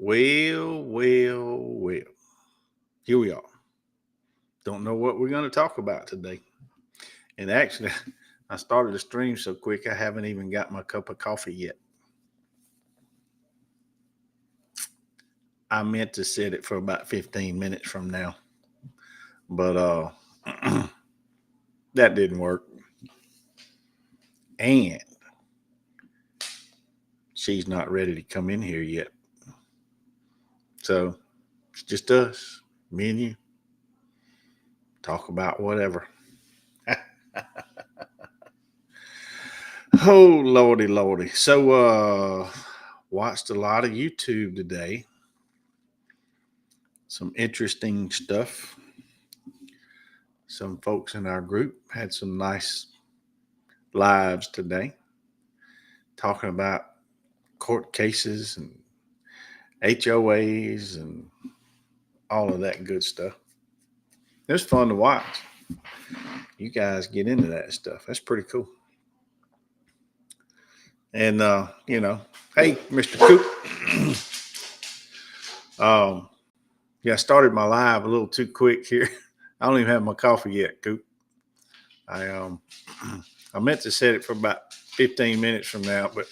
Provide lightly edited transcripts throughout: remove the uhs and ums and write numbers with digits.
Well. Here we are. Don't know what we're going to talk about today. And actually, I started the stream so quick, I haven't even got my cup of coffee yet. I meant to set it for about 15 minutes from now, but that didn't work. And she's not ready to come in here yet. So it's just us, me and you. Talk about whatever. Oh, lordy. So, watched a lot of YouTube today. Some interesting stuff. Some folks in our group had some nice lives today talking about court cases and HOAs and all of that good stuff. It was fun to watch. You guys get into that stuff. That's pretty cool. And, hey, Mr. Coop. Yeah, I started my live a little too quick here. I don't even have my coffee yet, Coop. I meant to set it for about 15 minutes from now, but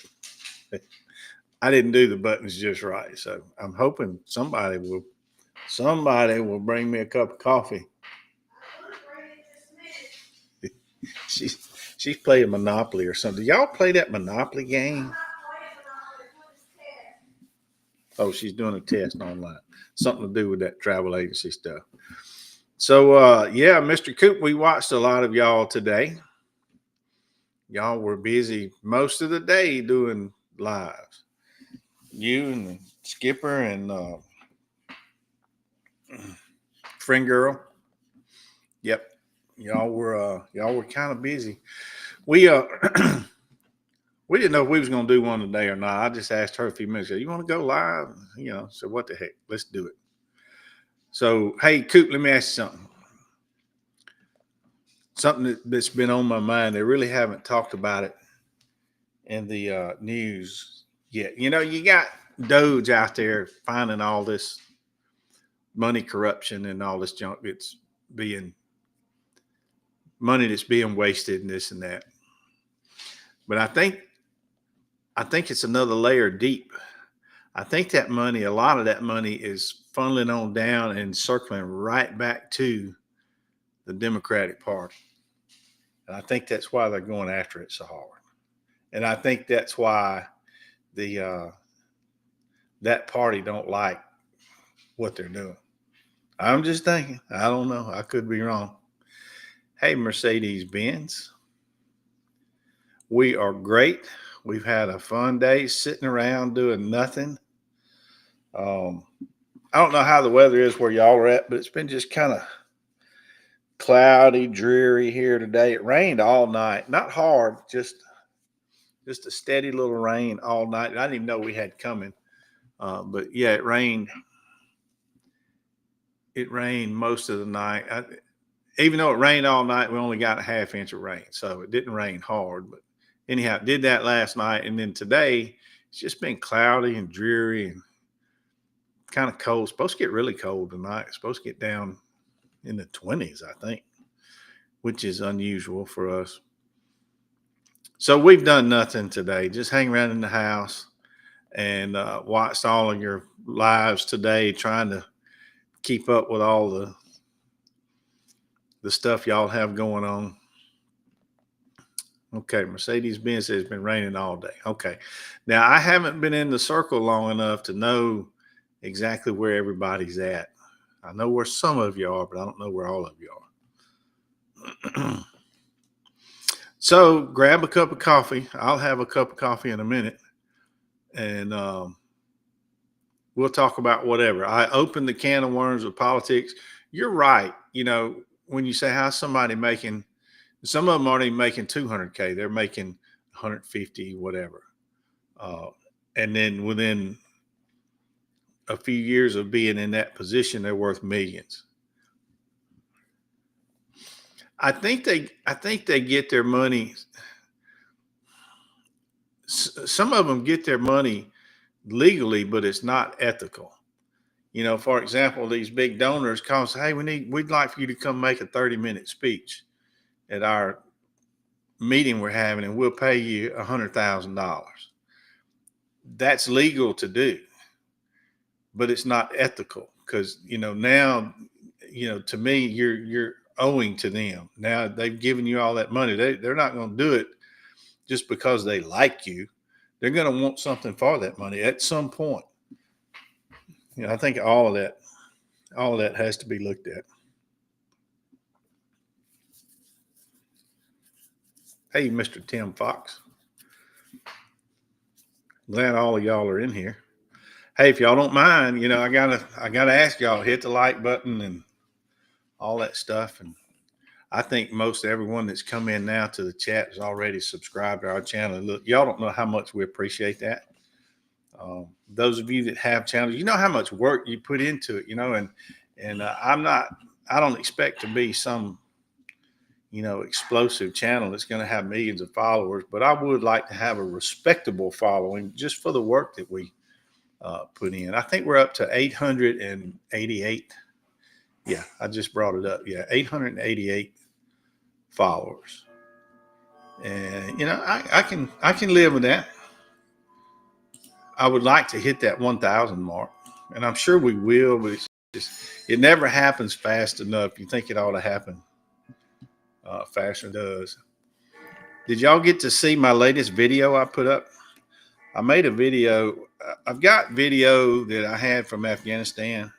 I didn't do the buttons just right. So I'm hoping somebody will bring me a cup of coffee. She's playing Monopoly or something. Y'all play that Monopoly game? Oh, she's doing a test online. Something to do with that travel agency stuff. So, yeah, Mr. Coop, we watched a lot of y'all today. Y'all were busy most of the day doing lives. You and the Skipper and Friend Girl. Yep. Y'all were kind of busy. We we didn't know if we was going to do one today or not. I just asked her a few minutes ago, you want to go live? So what the heck? Let's do it. So, hey, Coop, let me ask you something. Something that's been on my mind. They really haven't talked about it in the news yet. You got Doge out there finding all this money corruption and all this junk that's being wasted and this and that. But I think it's another layer deep. I think that money, a lot of that money is funneling on down and circling right back to the Democratic Party. And I think that's why they're going after it so hard. And I think that's why that party don't like what they're doing. I'm just thinking. I don't know. I could be wrong. Hey, Mercedes-Benz. We are great. We've had a fun day sitting around doing nothing. I don't know how the weather is where y'all are at, but it's been just kind of cloudy, dreary here today. It rained all night. Not hard, just a steady little rain all night. I didn't even know we had coming. But yeah, it rained. It rained most of the night. Even though it rained all night, we only got a half inch of rain. So it didn't rain hard. But anyhow, did that last night. And then today, it's just been cloudy and dreary and kind of cold. It's supposed to get really cold tonight. It's supposed to get down in the 20s, I think, which is unusual for us. So we've done nothing today. Just hang around in the house and watched all of your lives today, trying to keep up with all the stuff y'all have going on. Okay, Mercedes-Benz says it's been raining all day. Okay. Now, I haven't been in the circle long enough to know exactly where everybody's at. I know where some of you are, but I don't know where all of you are. So grab a cup of coffee. I'll have a cup of coffee in a minute. And we'll talk about whatever. I opened the can of worms of politics. You're right. When you say how's somebody making, some of them aren't even making 200K. They're making 150, whatever. And then within a few years of being in that position, they're worth millions. I think they get their money. Some of them get their money legally, but it's not ethical. You know, for example, these big donors call us, hey, we'd like for you to come make a 30-minute speech at our meeting we're having, and we'll pay you $100,000. That's legal to do, but it's not ethical because, you know, now, you know, to me, you're owing to them. Now they've given you all that money. They're not going to do it just because they like you. They're going to want something for that money at some point. You know, I think all of that has to be looked at. Hey, Mr. Tim Fox. Glad all of y'all are in here. Hey, if y'all don't mind, you know, I gotta ask y'all, hit the like button and all that stuff. And I think most everyone that's come in now to the chat is already subscribed to our channel. Look, y'all don't know how much we appreciate that. Those of you that have channels, you know how much work you put into it, you know, and I don't expect to be some, you know, explosive channel that's going to have millions of followers, but I would like to have a respectable following just for the work that we put in. I think we're up to 888. Yeah, I just brought it up. Yeah, 888 followers, and you know, I can live with that. I would like to hit that 1,000 mark, and I'm sure we will, but it never happens fast enough. You think it ought to happen faster than it does. Did y'all get to see my latest video I put up? I made a video. I've got video that I had from Afghanistan.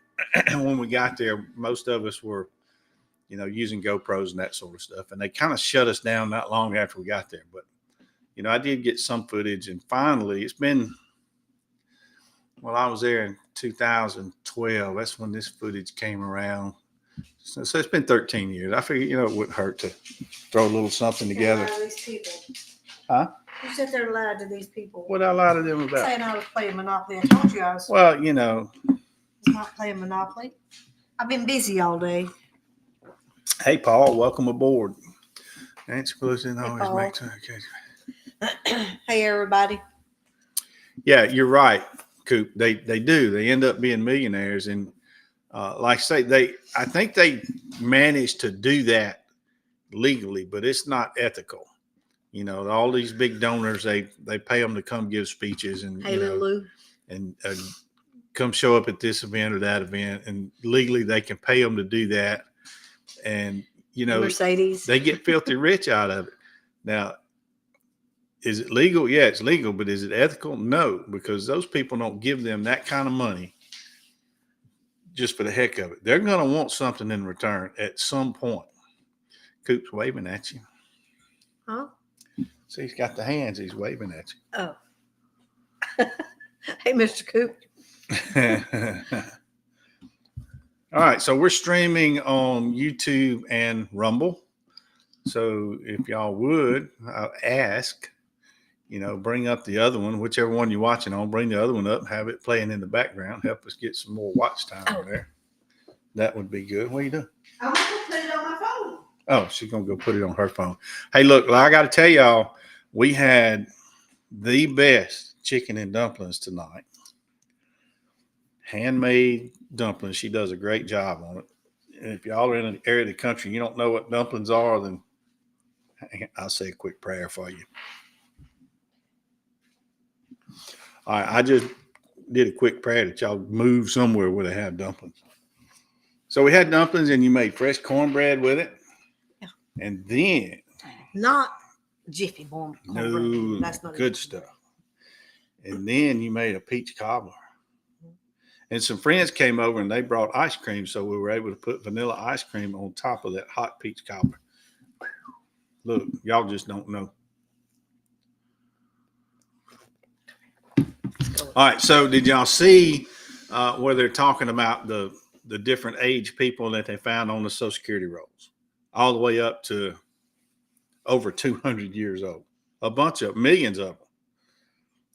When we got there, most of us were, you know, using GoPros and that sort of stuff, and they kind of shut us down not long after we got there. But, you know, I did get some footage, and finally, it's been, well, I was there in 2012. That's when this footage came around. So it's been 13 years. I figured, you know, it wouldn't hurt to throw a little something together. These people. Huh? You said they're lied to these people. What I lied to them about? Saying I was playing Monopoly. I told you I was. Well, you know. Not playing Monopoly. I've been busy all day. Hey, Paul, welcome aboard. Exclusive always Paul. makes okay. Hey, everybody. Yeah, you're right, Coop. They do. They end up being millionaires, and like I say, I think they managed to do that legally, but it's not ethical. You know, all these big donors, they pay them to come give speeches and hey, Lulu. And come show up at this event or that event, and legally they can pay them to do that. And you know, Mercedes, they get filthy rich out of it. Now, is it legal? Yeah, it's legal, but is it ethical? No, because those people don't give them that kind of money just for the heck of it. They're going to want something in return at some point. Coop's waving at you. Huh? See, he's got the hands. He's waving at you. Oh. Hey, Mr. Coop. All right, so we're streaming on YouTube and Rumble. So if y'all would, I'll ask, you know, bring up the other one, whichever one you're watching on, bring the other one up, have it playing in the background, help us get some more watch time there. That would be good. What are you doing? I'm going to put it on my phone. Oh, she's going to go put it on her phone. Hey, look, I got to tell y'all, we had the best chicken and dumplings tonight. Handmade dumplings. She does a great job on it. And if y'all are in an area of the country, you don't know what dumplings are, then I'll say a quick prayer for you. All right, I just did a quick prayer that y'all move somewhere where they have dumplings. So we had dumplings, and you made fresh cornbread with it. Yeah. And then. Not Jiffy Bomb. No, that's not good stuff. And then you made a peach cobbler. And some friends came over and they brought ice cream, so we were able to put vanilla ice cream on top of that hot peach cobbler. Look, y'all just don't know. All right, so did y'all see where they're talking about the different age people that they found on the Social Security rolls, all the way up to over 200 years old? A bunch of millions of them.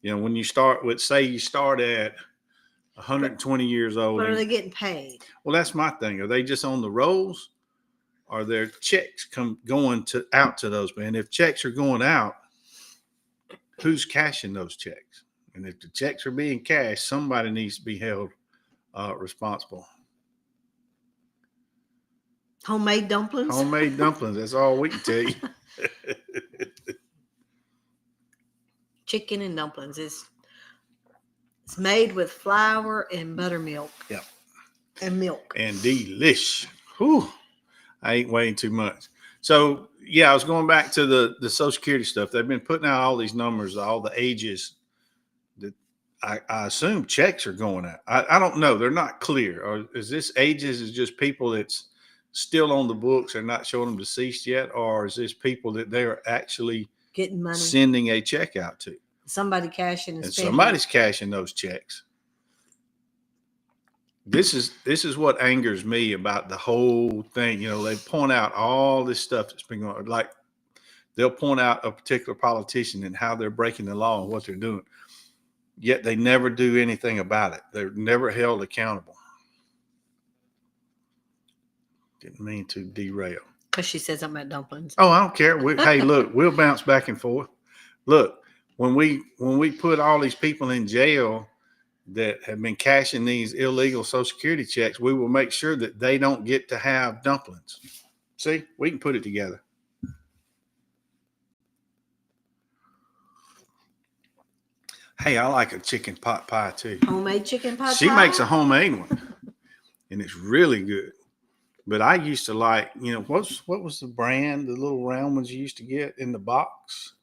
You know, when you start with, say you start at 120 years old. But are they getting paid? Well, that's my thing. Are they just on the rolls? Are there checks going out to those men? If checks are going out, who's cashing those checks? And if the checks are being cashed, somebody needs to be held responsible. Homemade dumplings. Homemade dumplings. That's all we can tell you. Chicken and dumplings. It's made with flour and buttermilk. Yep. And milk. And delish. Whew. I ain't weighing too much. So, yeah, I was going back to the Social Security stuff. They've been putting out all these numbers, all the ages that I assume checks are going out. I don't know. They're not clear. Or is this ages is just people that's still on the books and not showing them deceased yet? Or is this people that they're actually getting money, sending a check out to? Somebody cashing and spending. Somebody's cashing those checks. This is what angers me about the whole thing. You know, they point out all this stuff that's been going on. Like they'll point out a particular politician and how they're breaking the law and what they're doing. Yet they never do anything about it. They're never held accountable. Didn't mean to derail. Because she said something about dumplings. Oh, I don't care. Hey, look, we'll bounce back and forth. Look, when we put all these people in jail that have been cashing these illegal Social Security checks, we will make sure that they don't get to have dumplings. See, we can put it together. Hey, I like a chicken pot pie too. Homemade chicken pot pie? She makes a homemade one, and it's really good. But I used to like, you know, what was the brand, the little round ones you used to get in the box?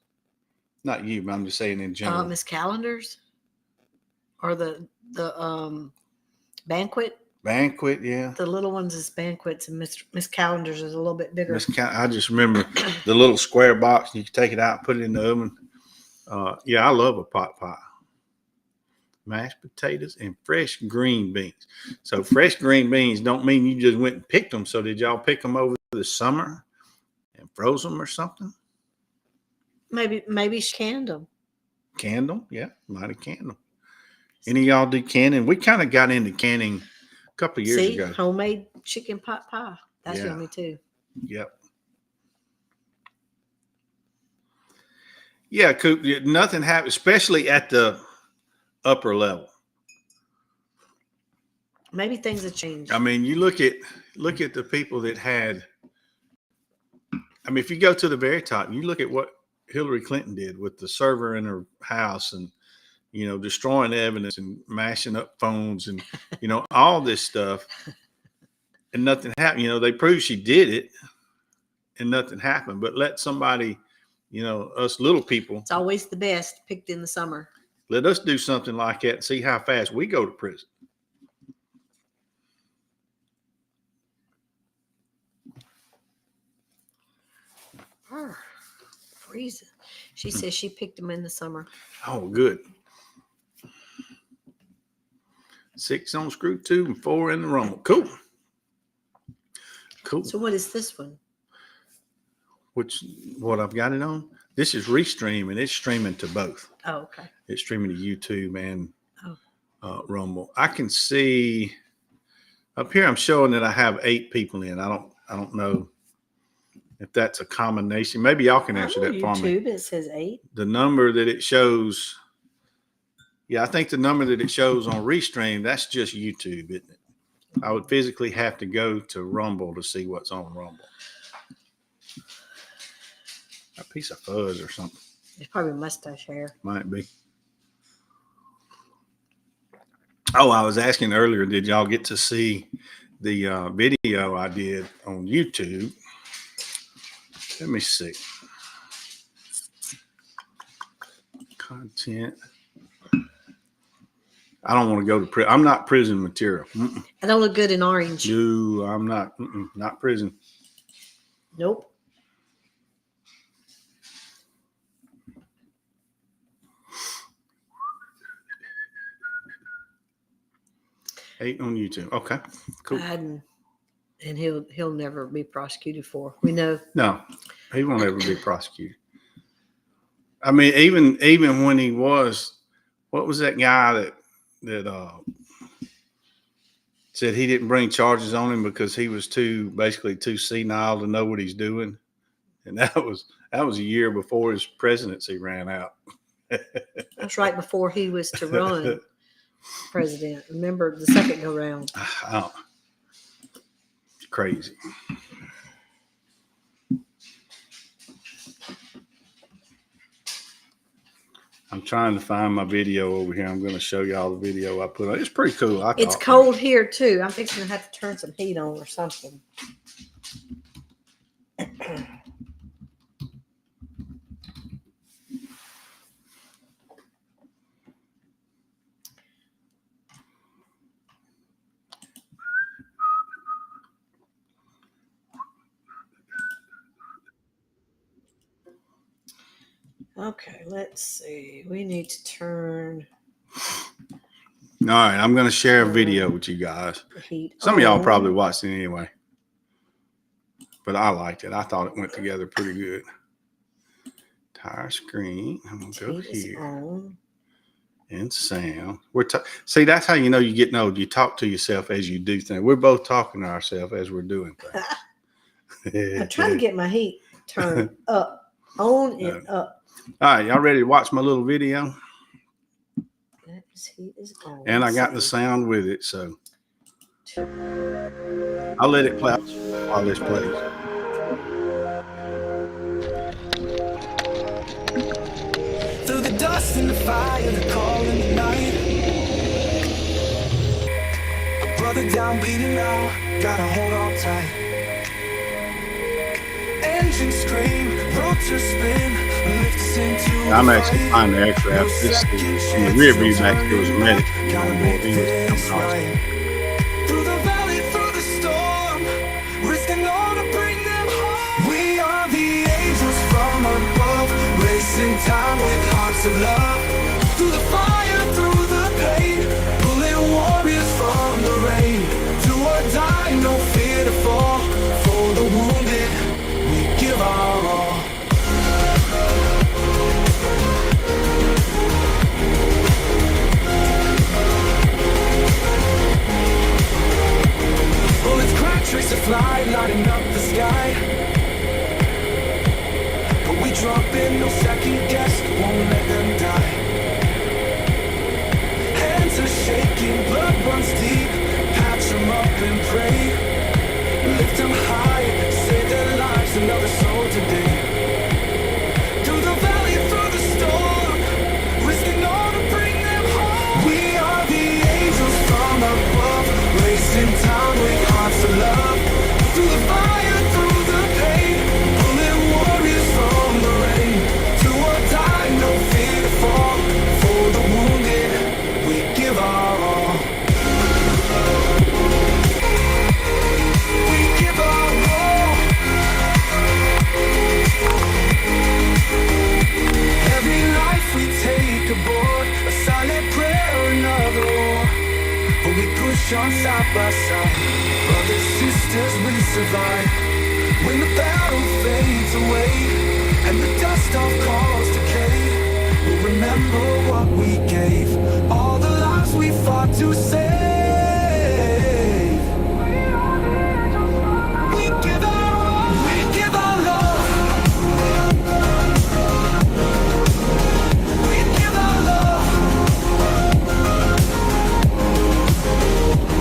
Not you, but I'm just saying in general. Miss Calendar's? Or the Banquet? Banquet, yeah. The little ones is Banquets, and Miss Calendar's is a little bit bigger. I just remember the little square box. You can take it out and put it in the oven. Yeah, I love a pot pie. Mashed potatoes and fresh green beans. So fresh green beans don't mean you just went and picked them. So did y'all pick them over the summer and froze them or something? Maybe she canned them. Canned them? Yeah, might have canned them. Any of y'all do canning? We kind of got into canning a couple of years ago. Homemade chicken pot pie. That's yummy too. Yep. Yeah, Coop, nothing happened, especially at the upper level. Maybe things have changed. I mean, you look at the people that had. I mean, if you go to the very top, you look at what Hillary Clinton did with the server in her house and, you know, destroying evidence and mashing up phones and, you know, all this stuff, and nothing happened. You know, they proved she did it and nothing happened. But let somebody, you know, us little people. It's always the best picked in the summer. Let us do something like that and see how fast we go to prison. Freezing. She says she picked them in the summer. Oh, good. 6 on screw 2 and 4 in the rumble. Cool. Cool. So what is this one? What I've got it on? This is Restream, and it's streaming to both. Oh, okay. It's streaming to YouTube and Rumble. I can see up here. I'm showing that I have 8 people in. I don't know if that's a combination. Maybe y'all can answer that for me. YouTube, it says 8. The number that it shows. Yeah, I think the number that it shows on Restream, that's just YouTube, isn't it? I would physically have to go to Rumble to see what's on Rumble. A piece of fuzz or something. It's probably mustache hair. Might be. Oh, I was asking earlier, did y'all get to see the video I did on YouTube? Let me see. Content. I don't want to go to prison. I'm not prison material. I don't look good in orange. No, I'm not. Not prison. Nope. Eight on YouTube. Okay, cool. And he'll never be prosecuted for. We know. No, he won't ever be prosecuted. I mean, even when he was, what was that guy that said he didn't bring charges on him because he was basically too senile to know what he's doing, and that was a year before his presidency ran out. That's right before he was to run president. Remember the second go round? Oh, it's crazy. I'm trying to find my video over here. I'm going to show y'all the video I put on. It's pretty cool. It's cold here too. I'm fixing to have to turn some heat on or something. Okay, let's see. We need to turn. All right, I'm going to share a video with you guys. Some of y'all probably watched it anyway, but I liked it. I thought it went together pretty good. Entire screen. I'm going to go here. And sound. See, that's how you know you're getting old. You talk to yourself as you do things. We're both talking to ourselves as we're doing things. I'm trying to get my heat turned up, on and up. All right, y'all ready to watch my little video? Heat is on. And I got the sound with it, so I'll let it play while this plays. Through the dust and the fire, the call in the night. A brother down, bleeding out, gotta hold on tight. Engine scream, rotor spin, lift us into I'm actually fine to extra after this in the rear view back there was a medic. Through the valley, through the storm, risking all to bring them home. We are the angels from above, racing time with hearts of love. Through the fire, through the pain, pulling warriors from the rain. Do or die, no fear to fall. For the wounded, we give our all. Bullets crack, tracks to fly, lighting up the sky. But we drop in, no second guess, won't let them die. Hands are shaking, blood runs deep. Patch them up and pray. Lift them high, save their lives, another soul today. Through the valley, through the storm, risking all to bring them home. We are the angels from above, racing time with hearts of love. Through the fire, through the pain, pulling warriors from the rain. Do or die, no fear to fall. For the wounded, we give our all. We give our all. Every life we take aboard, a silent prayer, another war. But we push on side by side, brothers, sisters, we survive. When the battle fades away, and the dust of calls decay, we'll remember what we gave, all the lives we fought to save. We give our all, we give our love. We give our love.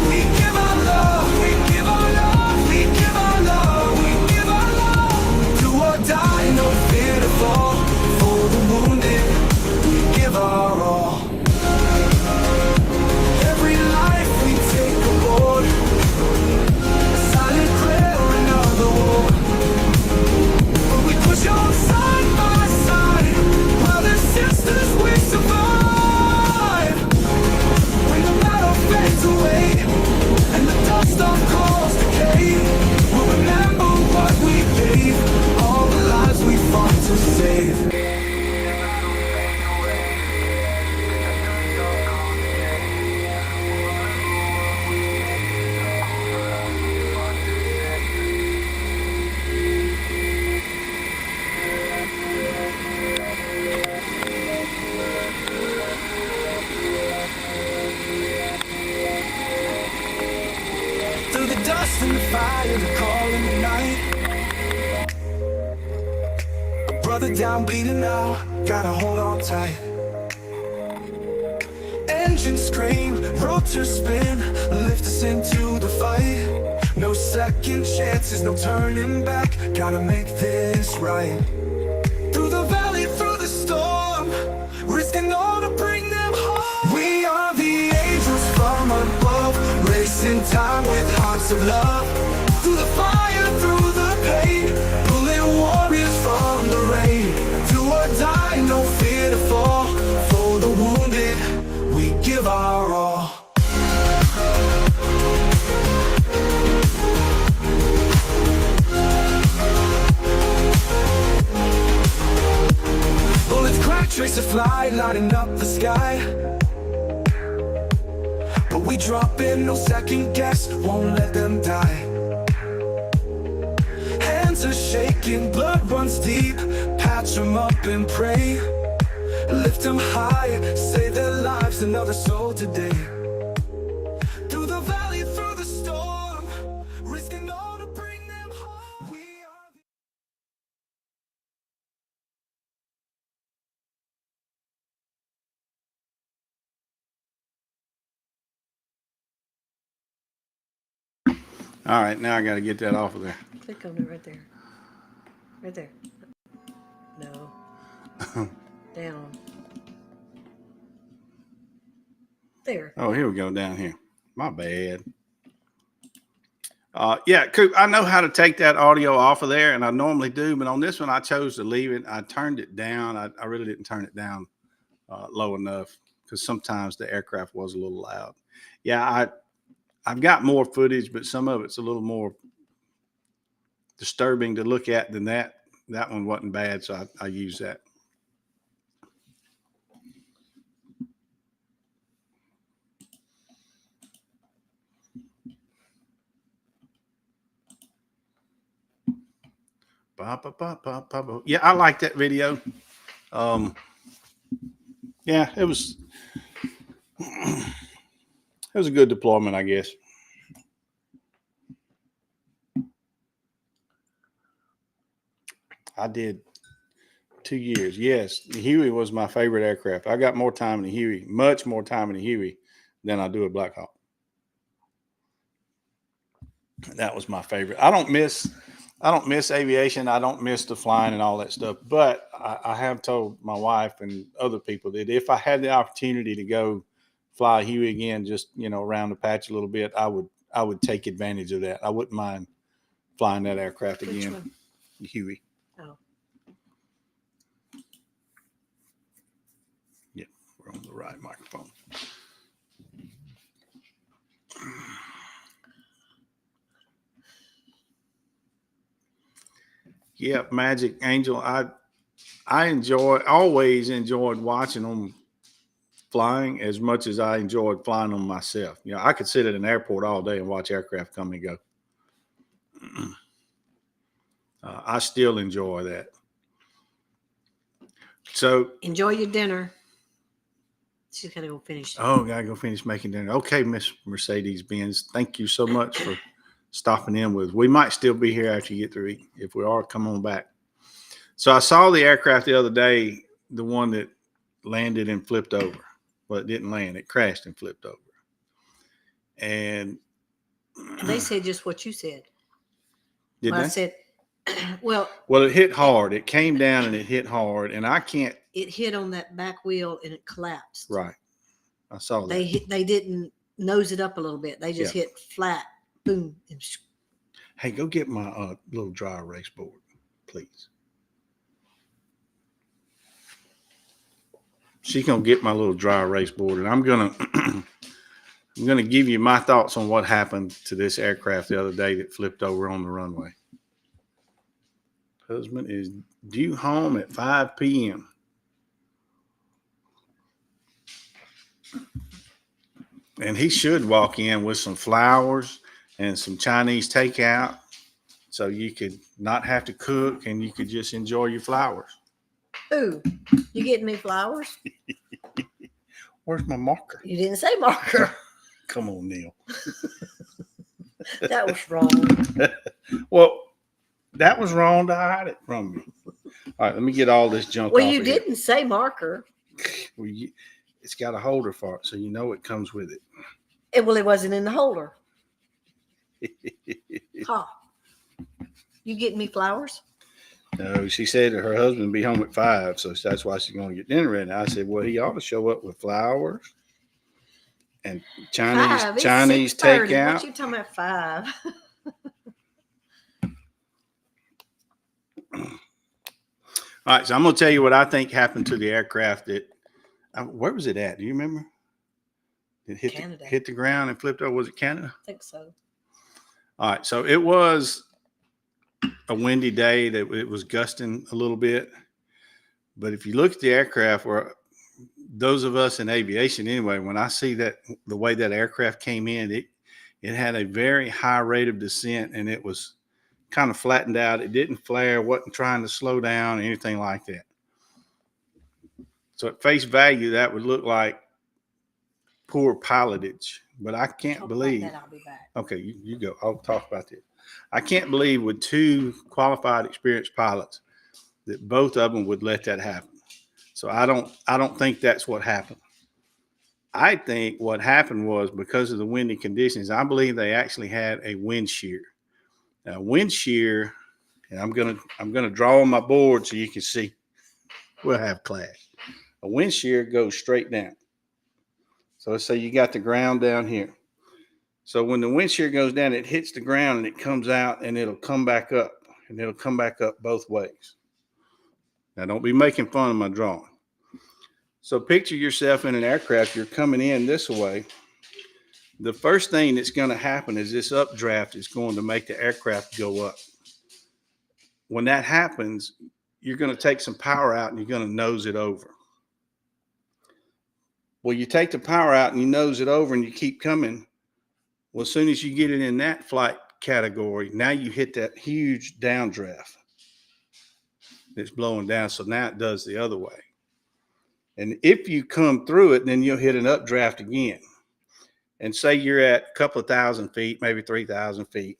We give our love. We give our love. We give our love. We give our love. Do or die, no fear to fall. For the wounded, we give our all. Every life we take aboard, a silent prayer, another war. But we push on side by side, brothers, sisters, we survive. When the battle fades away, and the dust of calls decay, we'll remember what we gave, all the lives we fought to save. Through the dust and the fire, the call in the night. A brother down, bleeding out, gotta hold on tight. engine scream, rotors spin, lift us into the fight. No second chances, no turning back. Gotta make this right. Through the valley, through the storm, risking all to bring them home. We are the angels from above, racing time with hearts of love. Through the fire, through the pain, pulling warriors from the rain. Do or die, no fear to fall. For the wounded, we give our all. Bullets crack, trace of fly, lighting up the sky. But we drop in, no second guess, won't let them die. Hands are shaking, blood runs deep, patch them up and pray. Lift them high, save their lives, another soul today. Through the valley, through the storm, risking all to bring them home. We are All right, now I got to get that off of there. Click on it right there. Right there. No. Down. There. Oh, here we go, down here. My bad. Yeah, Coop, I know how to take that audio off of there, and I normally do, but on this one, I chose to leave it. I turned it down. I really didn't turn it down low enough because sometimes the aircraft was a little loud. Yeah, I've got more footage, but some of it's a little more disturbing to look at than that. That one wasn't bad, so I used that. Yeah, I like that video. Yeah, it was a good deployment, I guess. I did 2 years. Yes, the Huey was my favorite aircraft. I got more time in the Huey, much more time in the Huey than I do a Black Hawk. That was my favorite. I don't miss aviation. I don't miss the flying and all that stuff. But I have told my wife and other people that if I had the opportunity to go fly a Huey again, just around the patch a little bit, I would take advantage of that. I wouldn't mind flying that aircraft again. Which one? The Huey. Oh. Yeah, we're on the right microphone. Yeah, Magic Angel. I always enjoyed watching them flying as much as I enjoyed flying them myself. I could sit at an airport all day and watch aircraft come and go. I still enjoy that. So Enjoy your dinner. She's got to go finish. Oh, gotta go finish making dinner. Okay, Miss Mercedes Benz, thank you so much for stopping in with us. We might still be here after you get through eating. If we are, come on back. So I saw the aircraft the other day, the one that landed and flipped over. Well, it didn't land. It crashed and flipped over. And They said just what you said. did Well, I they? said, well, Well, it hit hard. It came down and it hit hard. And I can't. it hit on that back wheel and it collapsed. Right. I saw that. They didn't nose it up a little bit. They just hit flat. Boom. And Hey, go get my little dry erase board, please. She's gonna get my little dry erase board, and I'm gonna give you my thoughts on what happened to this aircraft the other day that flipped over on the runway. Husband is due home at 5 p.m. And he should walk in with some flowers and some Chinese takeout so you could not have to cook and you could just enjoy your flowers. ooh, you getting me flowers? Where's my marker? You didn't say marker. Come on, Neil. That was wrong. Well, that was wrong to hide it from me. All right, let me get all this junk Well, off you of here. didn't say marker. Well, It's got a holder for it, so you know it comes with it. Well, it wasn't in the holder. Huh. You getting me flowers? No, she said that her husband be home at 5, so that's why she's going to get dinner ready. I said, well, he ought to show up with flowers and Chinese 5. It's Chinese 6:30. takeout. What you talking about 5? All right, so I'm going to tell you what I think happened to the aircraft. That where was it at? Do you remember? It hit the ground and flipped over. Was it Canada? I think so. All right, so it was a windy day. That it was gusting a little bit. But if you look at the aircraft, or those of us in aviation anyway, when I see that the way that aircraft came in, it had a very high rate of descent, and it was kind of flattened out. It didn't flare, wasn't trying to slow down, anything like that. So at face value, that would look like poor pilotage. But I can't believe. About that, I'll be back. Okay, you go. I'll talk about this. I can't believe with 2 qualified, experienced pilots that both of them would let that happen. So I don't think that's what happened. I think what happened was because of the windy conditions. I believe they actually had a wind shear. Now, wind shear, and I'm gonna draw on my board so you can see. We'll have class. A wind shear goes straight down. So let's say you got the ground down here. So when the wind shear goes down, it hits the ground and it comes out and it'll come back up, and it'll come back up both ways. Now, don't be making fun of my drawing. So picture yourself in an aircraft. You're coming in this way. The first thing that's going to happen is this updraft is going to make the aircraft go up. When that happens, you're going to take some power out and you're going to nose it over. Well, you take the power out and you nose it over and you keep coming. Well, as soon as you get it in that flight category, now you hit that huge downdraft that's blowing down. So now it does the other way. And if you come through it, then you'll hit an updraft again. And say you're at a couple of thousand feet, maybe 3,000 feet,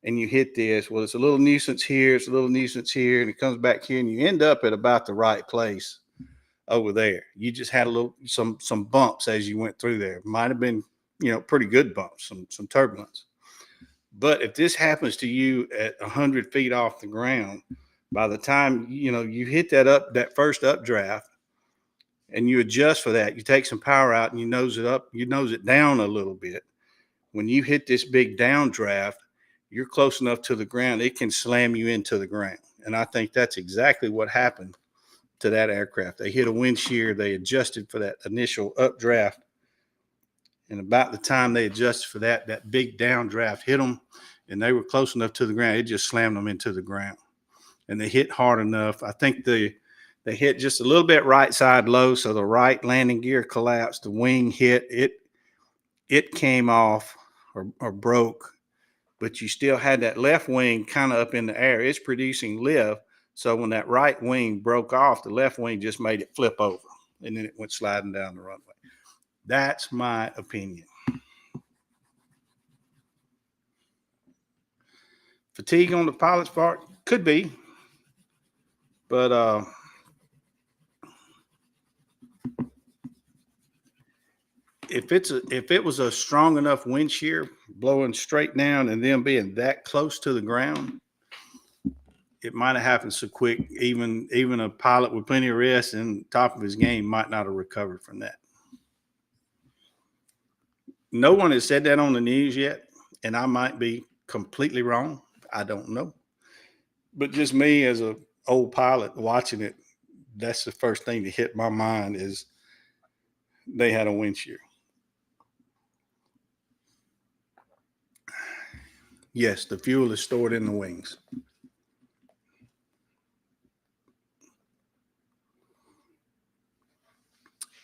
and you hit this. Well, it's a little nuisance here, it's a little nuisance here, and it comes back here, and you end up at about the right place over there. You just had a little some bumps as you went through there. Might have been, pretty good bumps, some turbulence. But if this happens to you at 100 feet off the ground, by the time you hit that first updraft, and you adjust for that, you take some power out and you nose it up, you nose it down a little bit. When you hit this big downdraft, you're close enough to the ground, it can slam you into the ground. And I think that's exactly what happened to that aircraft. They hit a wind shear, they adjusted for that initial updraft. And about the time they adjusted for that big downdraft hit them, and they were close enough to the ground, it just slammed them into the ground. And they hit hard enough. I think they hit just a little bit right side low, so the right landing gear collapsed. The wing hit it came off or broke, but you still had that left wing kind of up in the air. It's producing lift, so when that right wing broke off, the left wing just made it flip over, and then it went sliding down the runway. That's my opinion. Fatigue on the pilot's part could be, but if it was a strong enough wind shear blowing straight down and them being that close to the ground, it might have happened so quick. Even a pilot with plenty of rest and top of his game might not have recovered from that. No one has said that on the news yet, and I might be completely wrong. I don't know. But just me as an old pilot watching it, that's the first thing that hit my mind is they had a wind shear. Yes, the fuel is stored in the wings.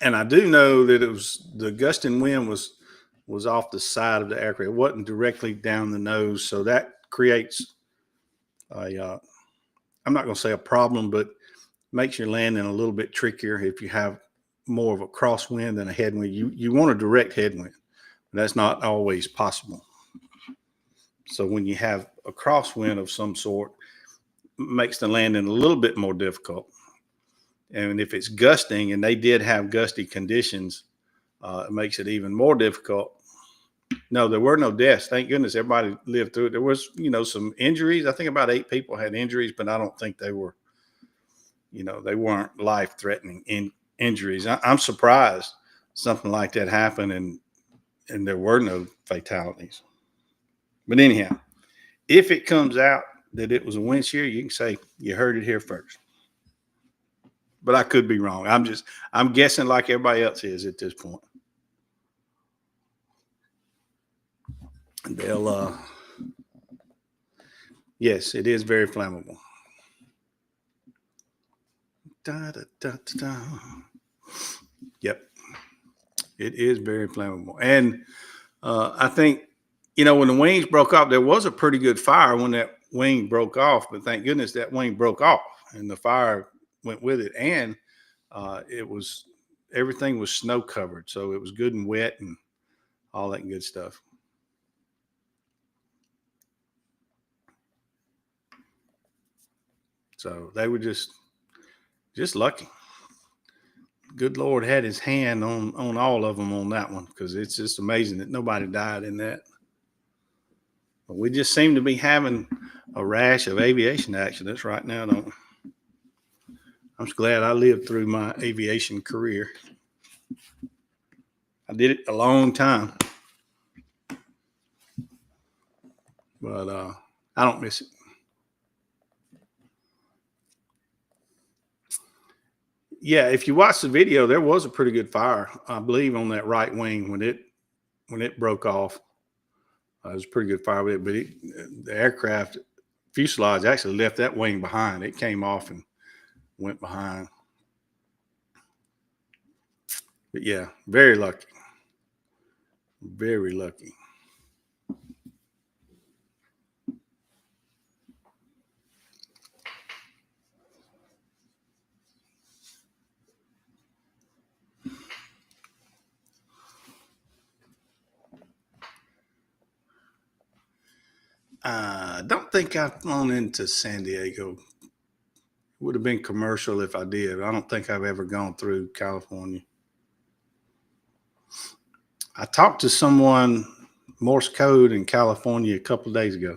And I do know that the gusting wind was off the side of the aircraft. It wasn't directly down the nose. So that creates I'm not going to say a problem, but makes your landing a little bit trickier if you have more of a crosswind than a headwind. You want a direct headwind. That's not always possible. So when you have a crosswind of some sort, it makes the landing a little bit more difficult. And if it's gusting, and they did have gusty conditions, it makes it even more difficult. No, there were no deaths. Thank goodness everybody lived through it. There was, some injuries. I think about 8 people had injuries, but I don't think they were, they weren't life-threatening injuries. I'm surprised something like that happened and there were no fatalities. But anyhow, if it comes out that it was a wind shear, you can say you heard it here first. But I could be wrong. I'm guessing like everybody else is at this point. They'll yes, it is very flammable. Da, da, da, da, da. Yep. It is very flammable. And I think, when the wings broke off, there was a pretty good fire when that wing broke off, but thank goodness that wing broke off and the fire went with it. And everything was snow covered. So it was good and wet and all that good stuff. So they were just lucky. Good Lord had his hand on all of them on that one, because it's just amazing that nobody died in that. But we just seem to be having a rash of aviation accidents right now, don't we? I'm just glad I lived through my aviation career. I did it a long time, but I don't miss it. Yeah, if you watch the video, there was a pretty good fire, I believe, on that right wing when it broke off. It was a pretty good fire with it, but the aircraft fuselage actually left that wing behind. It came off and went behind. But yeah, very lucky. Very lucky. I don't think I've flown into San Diego. It would have been commercial if I did. I don't think I've ever gone through California. I talked to someone Morse code in California a couple of days ago.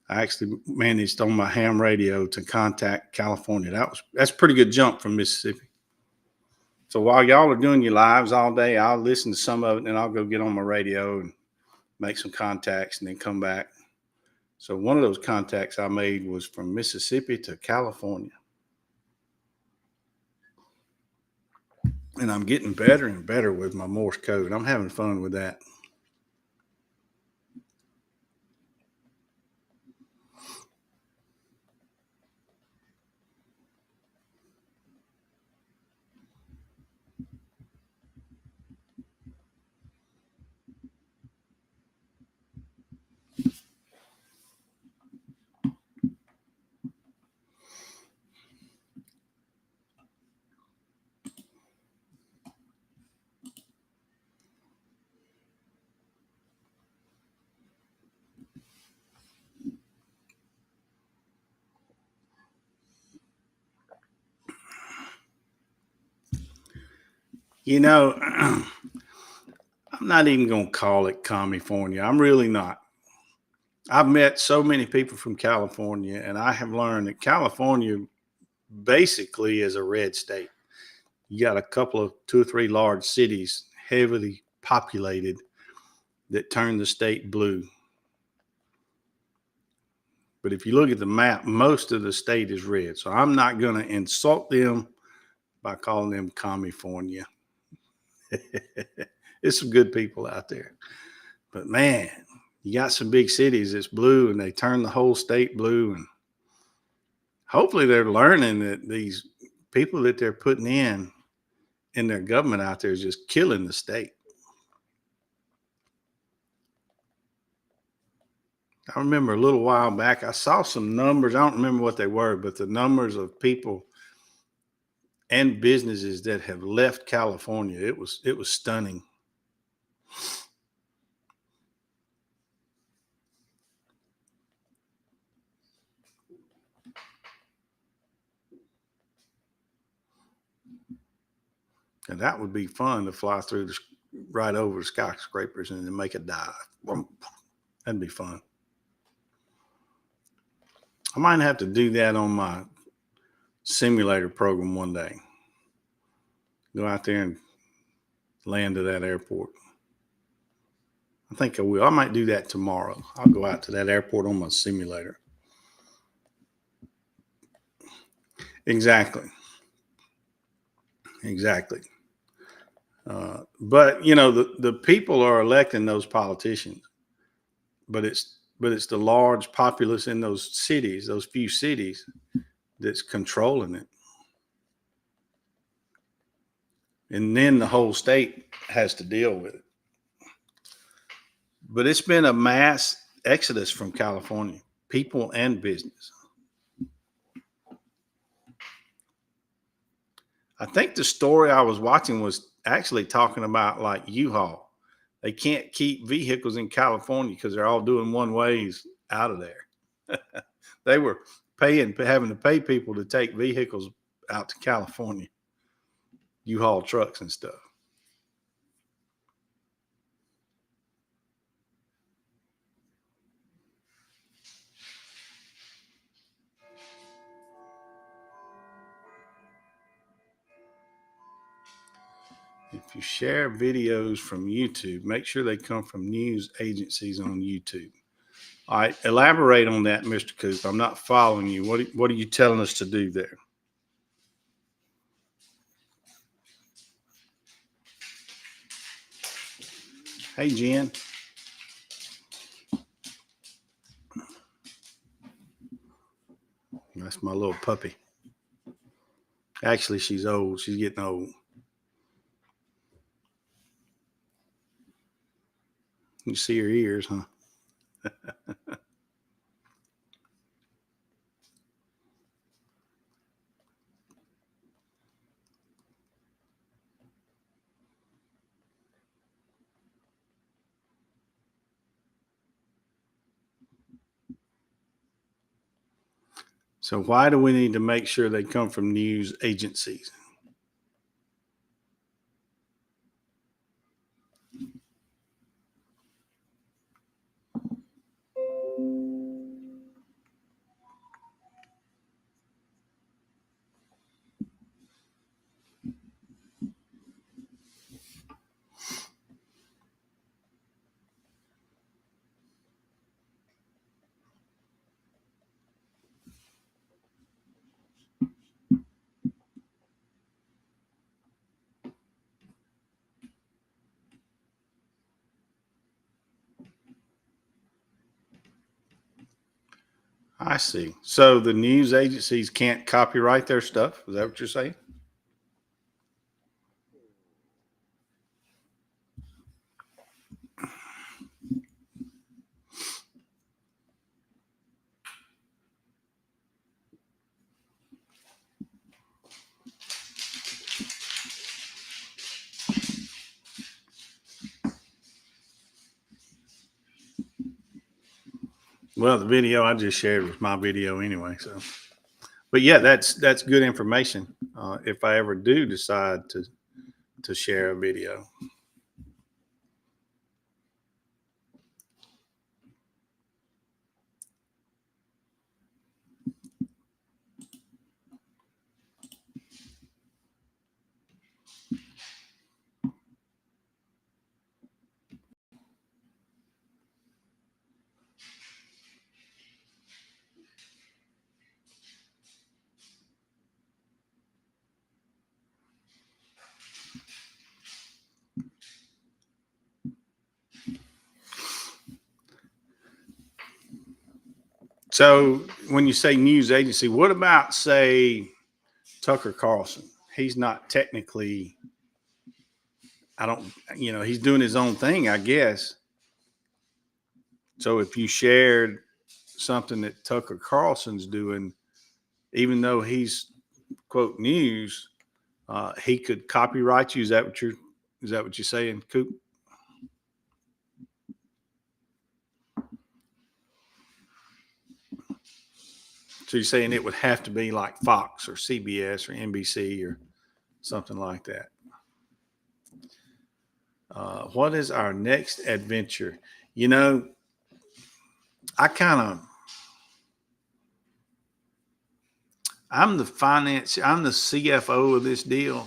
I actually managed on my ham radio to contact California. That's a pretty good jump from Mississippi. So while y'all are doing your lives all day, I'll listen to some of it and I'll go get on my radio and make some contacts and then come back. So one of those contacts I made was from Mississippi to California. And I'm getting better and better with my Morse code. I'm having fun with that. I'm not even going to call it California. I'm really not. I've met so many people from California, and I have learned that California basically is a red state. You got a couple of 2 or 3 large cities, heavily populated, that turn the state blue. But if you look at the map, most of the state is red. So I'm not going to insult them by calling them California. There's some good people out there. But man, you got some big cities that's blue and they turn the whole state blue. And hopefully they're learning that these people that they're putting in their government out there is just killing the state. I remember a little while back, I saw some numbers. I don't remember what they were, but the numbers of people and businesses that have left California, it was stunning. And that would be fun to fly through right over the skyscrapers and then make a dive. That'd be fun. I might have to do that on my simulator program one day. Go out there and land to that airport. I think I will. I might do that tomorrow. I'll go out to that airport on my simulator. Exactly. But you know, the people are electing those politicians, but it's the large populace in those cities, those few cities, that's controlling it. And then the whole state has to deal with it. But it's been a mass exodus from California, people and business. I think the story I was watching was actually talking about like U-Haul. They can't keep vehicles in California because they're all doing one ways out of there. They were having to pay people to take vehicles out to California, U-Haul trucks and stuff. If you share videos from YouTube, make sure they come from news agencies on YouTube. All right, elaborate on that, Mr. Coop. I'm not following you. What are you telling us to do there? Hey, Jen. That's my little puppy. Actually, she's old. She's getting old. You see her ears, huh? So why do we need to make sure they come from news agencies? I see. So the news agencies can't copyright their stuff. Is that what you're saying? Well, the video I just shared was my video anyway. So, but yeah, that's good information. If I ever do decide to share a video. So when you say news agency, what about, say, Tucker Carlson? He's not technically, he's doing his own thing, I guess. So if you shared something that Tucker Carlson's doing, even though he's quote news, he could copyright you. Is that what you're saying, Coop? So you're saying it would have to be like Fox or CBS or NBC or something like that. What is our next adventure? You know, I kind of, I'm the CFO of this deal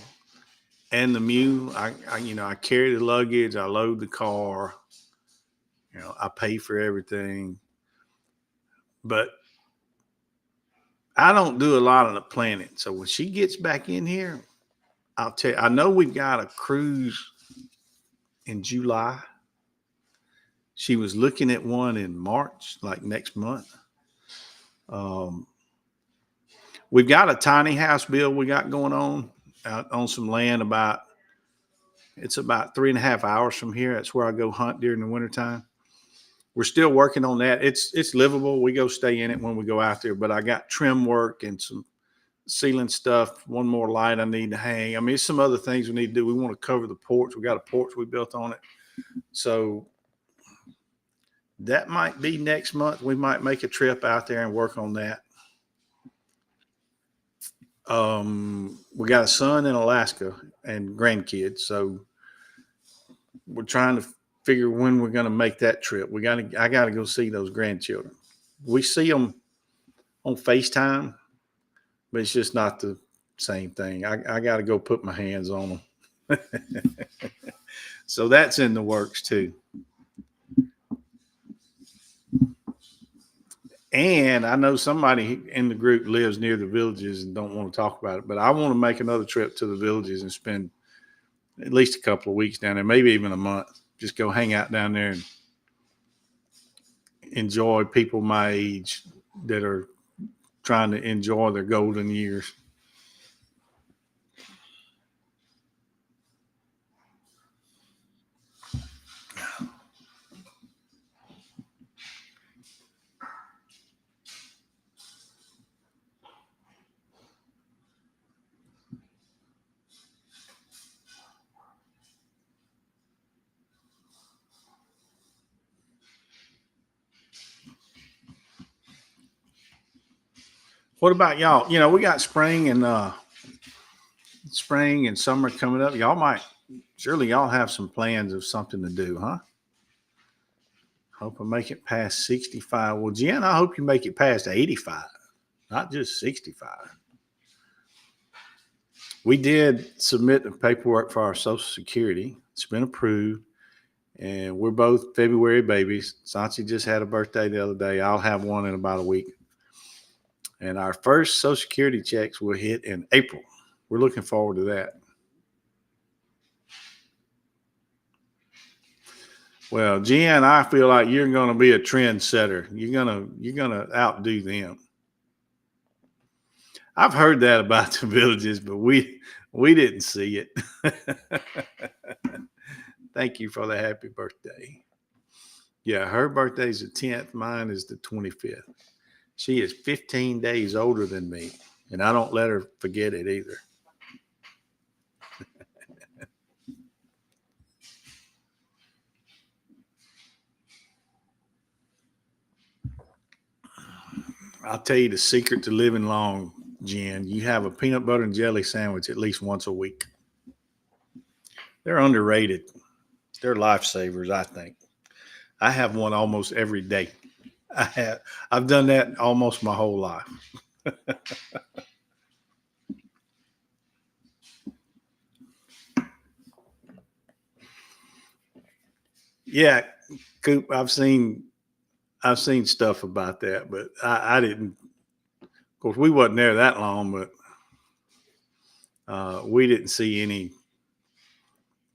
and the mule. I carry the luggage, I load the car, I pay for everything, but I don't do a lot of the planning. So when she gets back in here, I'll tell you, I know we've got a cruise in July. She was looking at one in March, like next month. We've got a tiny house build we got going on out on some land it's about 3.5 hours from here. That's where I go hunt during the wintertime. We're still working on that. It's livable. We go stay in it when we go out there, but I got trim work and some ceiling stuff. One more light I need to hang. I mean, there's some other things we need to do. We want to cover the porch. We got a porch we built on it. So that might be next month. We might make a trip out there and work on that. We got a son in Alaska and grandkids. So we're trying to figure when we're going to make that trip. I got to go see those grandchildren. We see them on FaceTime, but it's just not the same thing. I got to go put my hands on them. So that's in the works too. And I know somebody in the group lives near the villages and don't want to talk about it, but I want to make another trip to the villages and spend at least a couple of weeks down there, maybe even a month. Just go hang out down there and enjoy people my age that are trying to enjoy their golden years. What about y'all? We got spring and summer coming up. Surely y'all have some plans of something to do, huh? Hope I make it past 65. Well, Jen, I hope you make it past 85, not just 65. We did submit the paperwork for our Social Security. It's been approved. And we're both February babies. Sanchi just had a birthday the other day. I'll have one in about a week. And our first Social Security checks will hit in April. We're looking forward to that. Well, Jen, I feel like you're going to be a trendsetter. You're gonna outdo them. I've heard that about the villages, but we didn't see it. Thank you for the happy birthday. Yeah, her birthday's the 10th. Mine is the 25th. She is 15 days older than me, and I don't let her forget it either. I'll tell you the secret to living long, Jen. You have a peanut butter and jelly sandwich at least once a week. They're underrated. They're lifesavers, I think. I have one almost every day. I've done that almost my whole life. Yeah, Coop, I've seen stuff about that, but I didn't. Of course, we wasn't there that long, but we didn't see any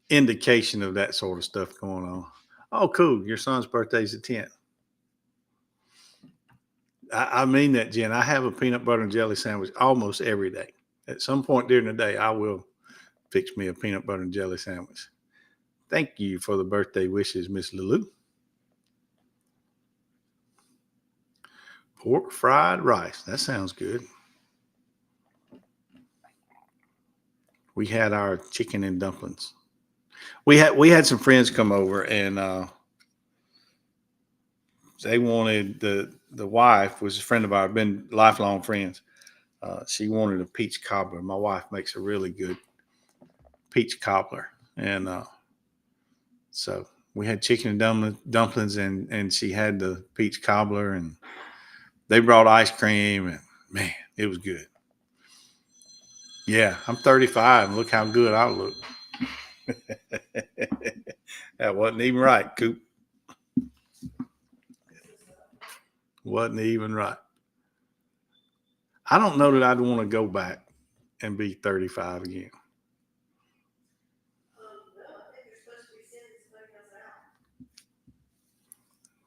indication of that sort of stuff going on. Oh, cool. Your son's birthday's the 10th. I mean that, Jen. I have a peanut butter and jelly sandwich almost every day. At some point during the day, I will fix me a peanut butter and jelly sandwich. Thank you for the birthday wishes, Miss Lulu. Pork fried rice. That sounds good. We had our chicken and dumplings. We had some friends come over, and they wanted the wife was a friend of ours, been lifelong friends. She wanted a peach cobbler. My wife makes a really good peach cobbler, and So we had chicken and dumplings, and she had the peach cobbler, and they brought ice cream, and man, it was good. Yeah, I'm 35. And look how good I look. That wasn't even right, Coop. Wasn't even right. I don't know that I'd want to go back and be 35 again.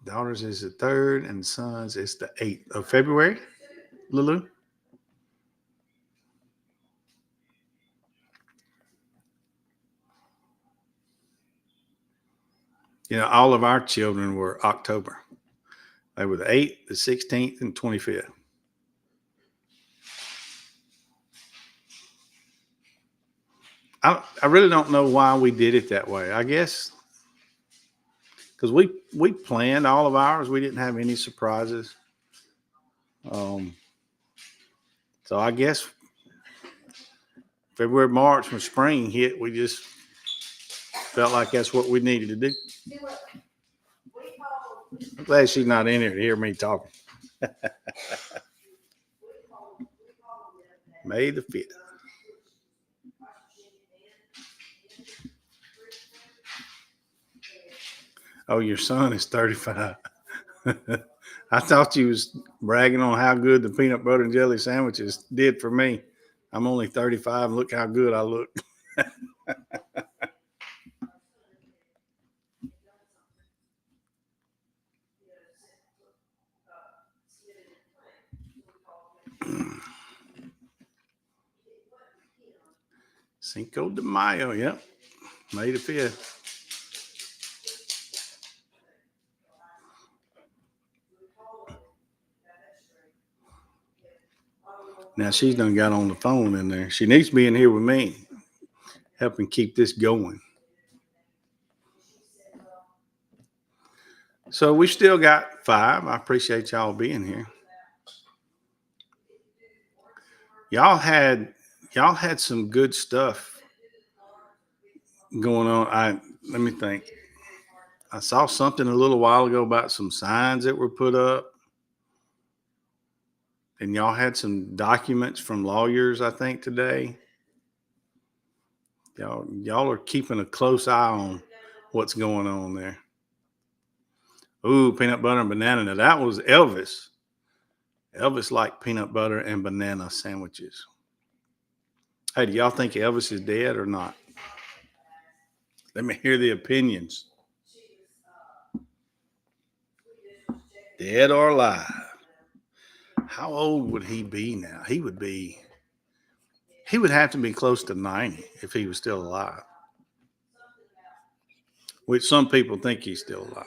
Daughters is the 3rd, and sons is the 8th of February. Lulu. You know, all of our children were October. They were the 8th, the 16th, and 25th. I really don't know why we did it that way. I guess because we planned all of ours. We didn't have any surprises. So I guess February, March, when spring hit, we just felt like that's what we needed to do. I'm glad she's not in here to hear me talking. May the 5th. Oh, your son is 35. I thought you was bragging on how good the peanut butter and jelly sandwiches did for me. I'm only 35. Look how good I look. Cinco de Mayo. Yep. May the 5th. Now she's done got on the phone in there. She needs to be in here with me, helping keep this going. So we still got 5. I appreciate y'all being here. Y'all had some good stuff going on. Let me think. I saw something a little while ago about some signs that were put up. And y'all had some documents from lawyers, I think, today. Y'all are keeping a close eye on what's going on there. Ooh, peanut butter and banana. Now that was Elvis. Elvis liked peanut butter and banana sandwiches. Hey, do y'all think Elvis is dead or not? Let me hear the opinions. Dead or alive? How old would he be now? He would have to be close to 90 if he was still alive. Which some people think he's still alive.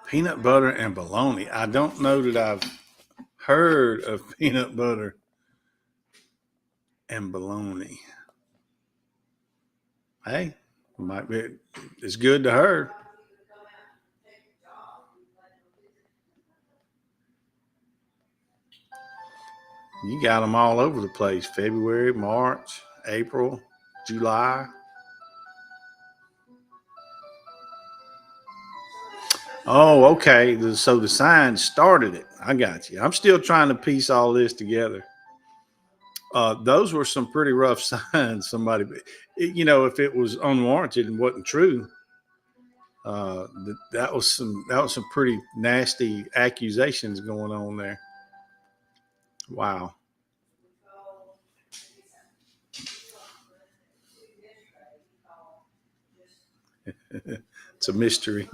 Peanut butter and bologna. I don't know that I've heard of peanut butter and bologna. Hey, might be. It's good to her. You got them all over the place. February, March, April, July. Oh, okay. So the sign started it. I got you. I'm still trying to piece all this together. Those were some pretty rough signs. Somebody, if it was unwarranted and wasn't true, that was some pretty nasty accusations going on there. Wow. It's a mystery.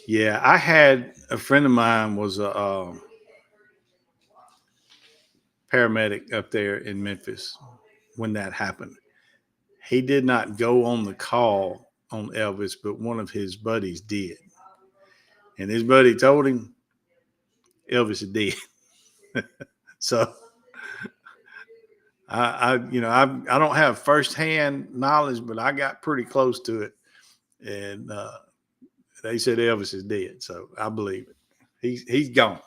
Yeah, I had a friend of mine was a paramedic up there in Memphis when that happened. He did not go on the call on Elvis, but one of his buddies did. And his buddy told him Elvis is dead. So I don't have firsthand knowledge, but I got pretty close to it. And they said Elvis is dead. So I believe it. He's gone.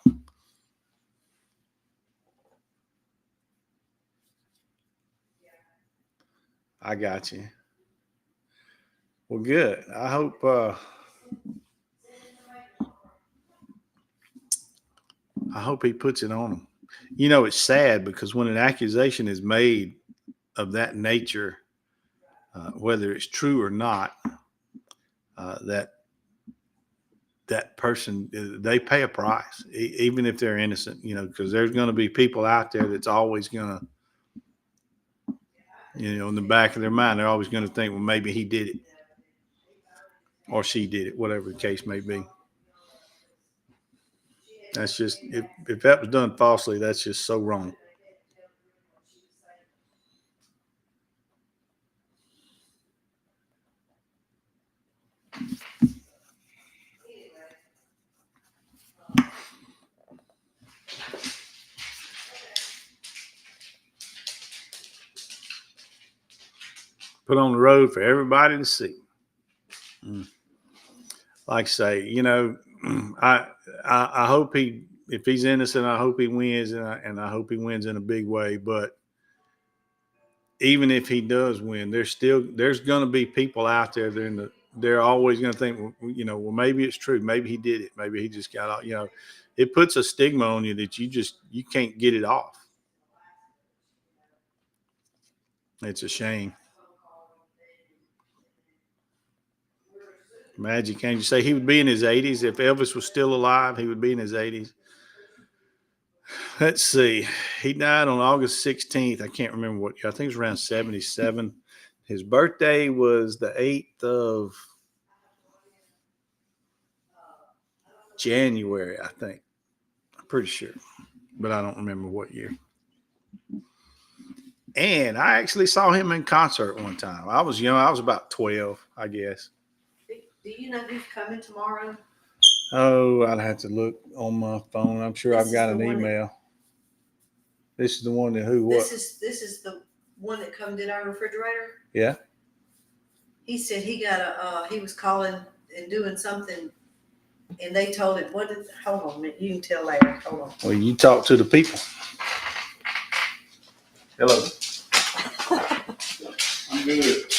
I got you. Well, good. I hope he puts it on him. You know, it's sad because when an accusation is made of that nature, whether it's true or not, that person, they pay a price, even if they're innocent. You know, because there's going to be people out there that's always going to, you know, in the back of their mind, they're always going to think, well, maybe he did it or she did it, whatever the case may be. That's just, if that was done falsely, that's just so wrong. Put on the road for everybody to see. Like I say, you know, I hope if he's innocent, I hope he wins, and I hope he wins in a big way. But even if he does win, there's going to be people out there. They're always going to think, well, you know, well, maybe it's true. Maybe he did it. Maybe he just got out. You know, it puts a stigma on you that you can't get it off. It's a shame. Magic, can't you say he would be in his 80s if Elvis was still alive? He would be in his 80s. Let's see. He died on August 16th. I can't remember what year. I think it was around 77. His birthday was the 8th of January, I think. I'm pretty sure, but I don't remember what year. And I actually saw him in concert one time. I was young. I was about 12, I guess. Do you know who's coming tomorrow? Oh, I'd have to look on my phone. I'm sure I've got an email. This is the one that who what? This is the one that come in our refrigerator. Yeah. He said he was calling and doing something, and they told him hold on a minute, you can tell later. Hold on. Well, you talk to the people. Hello. I'm good.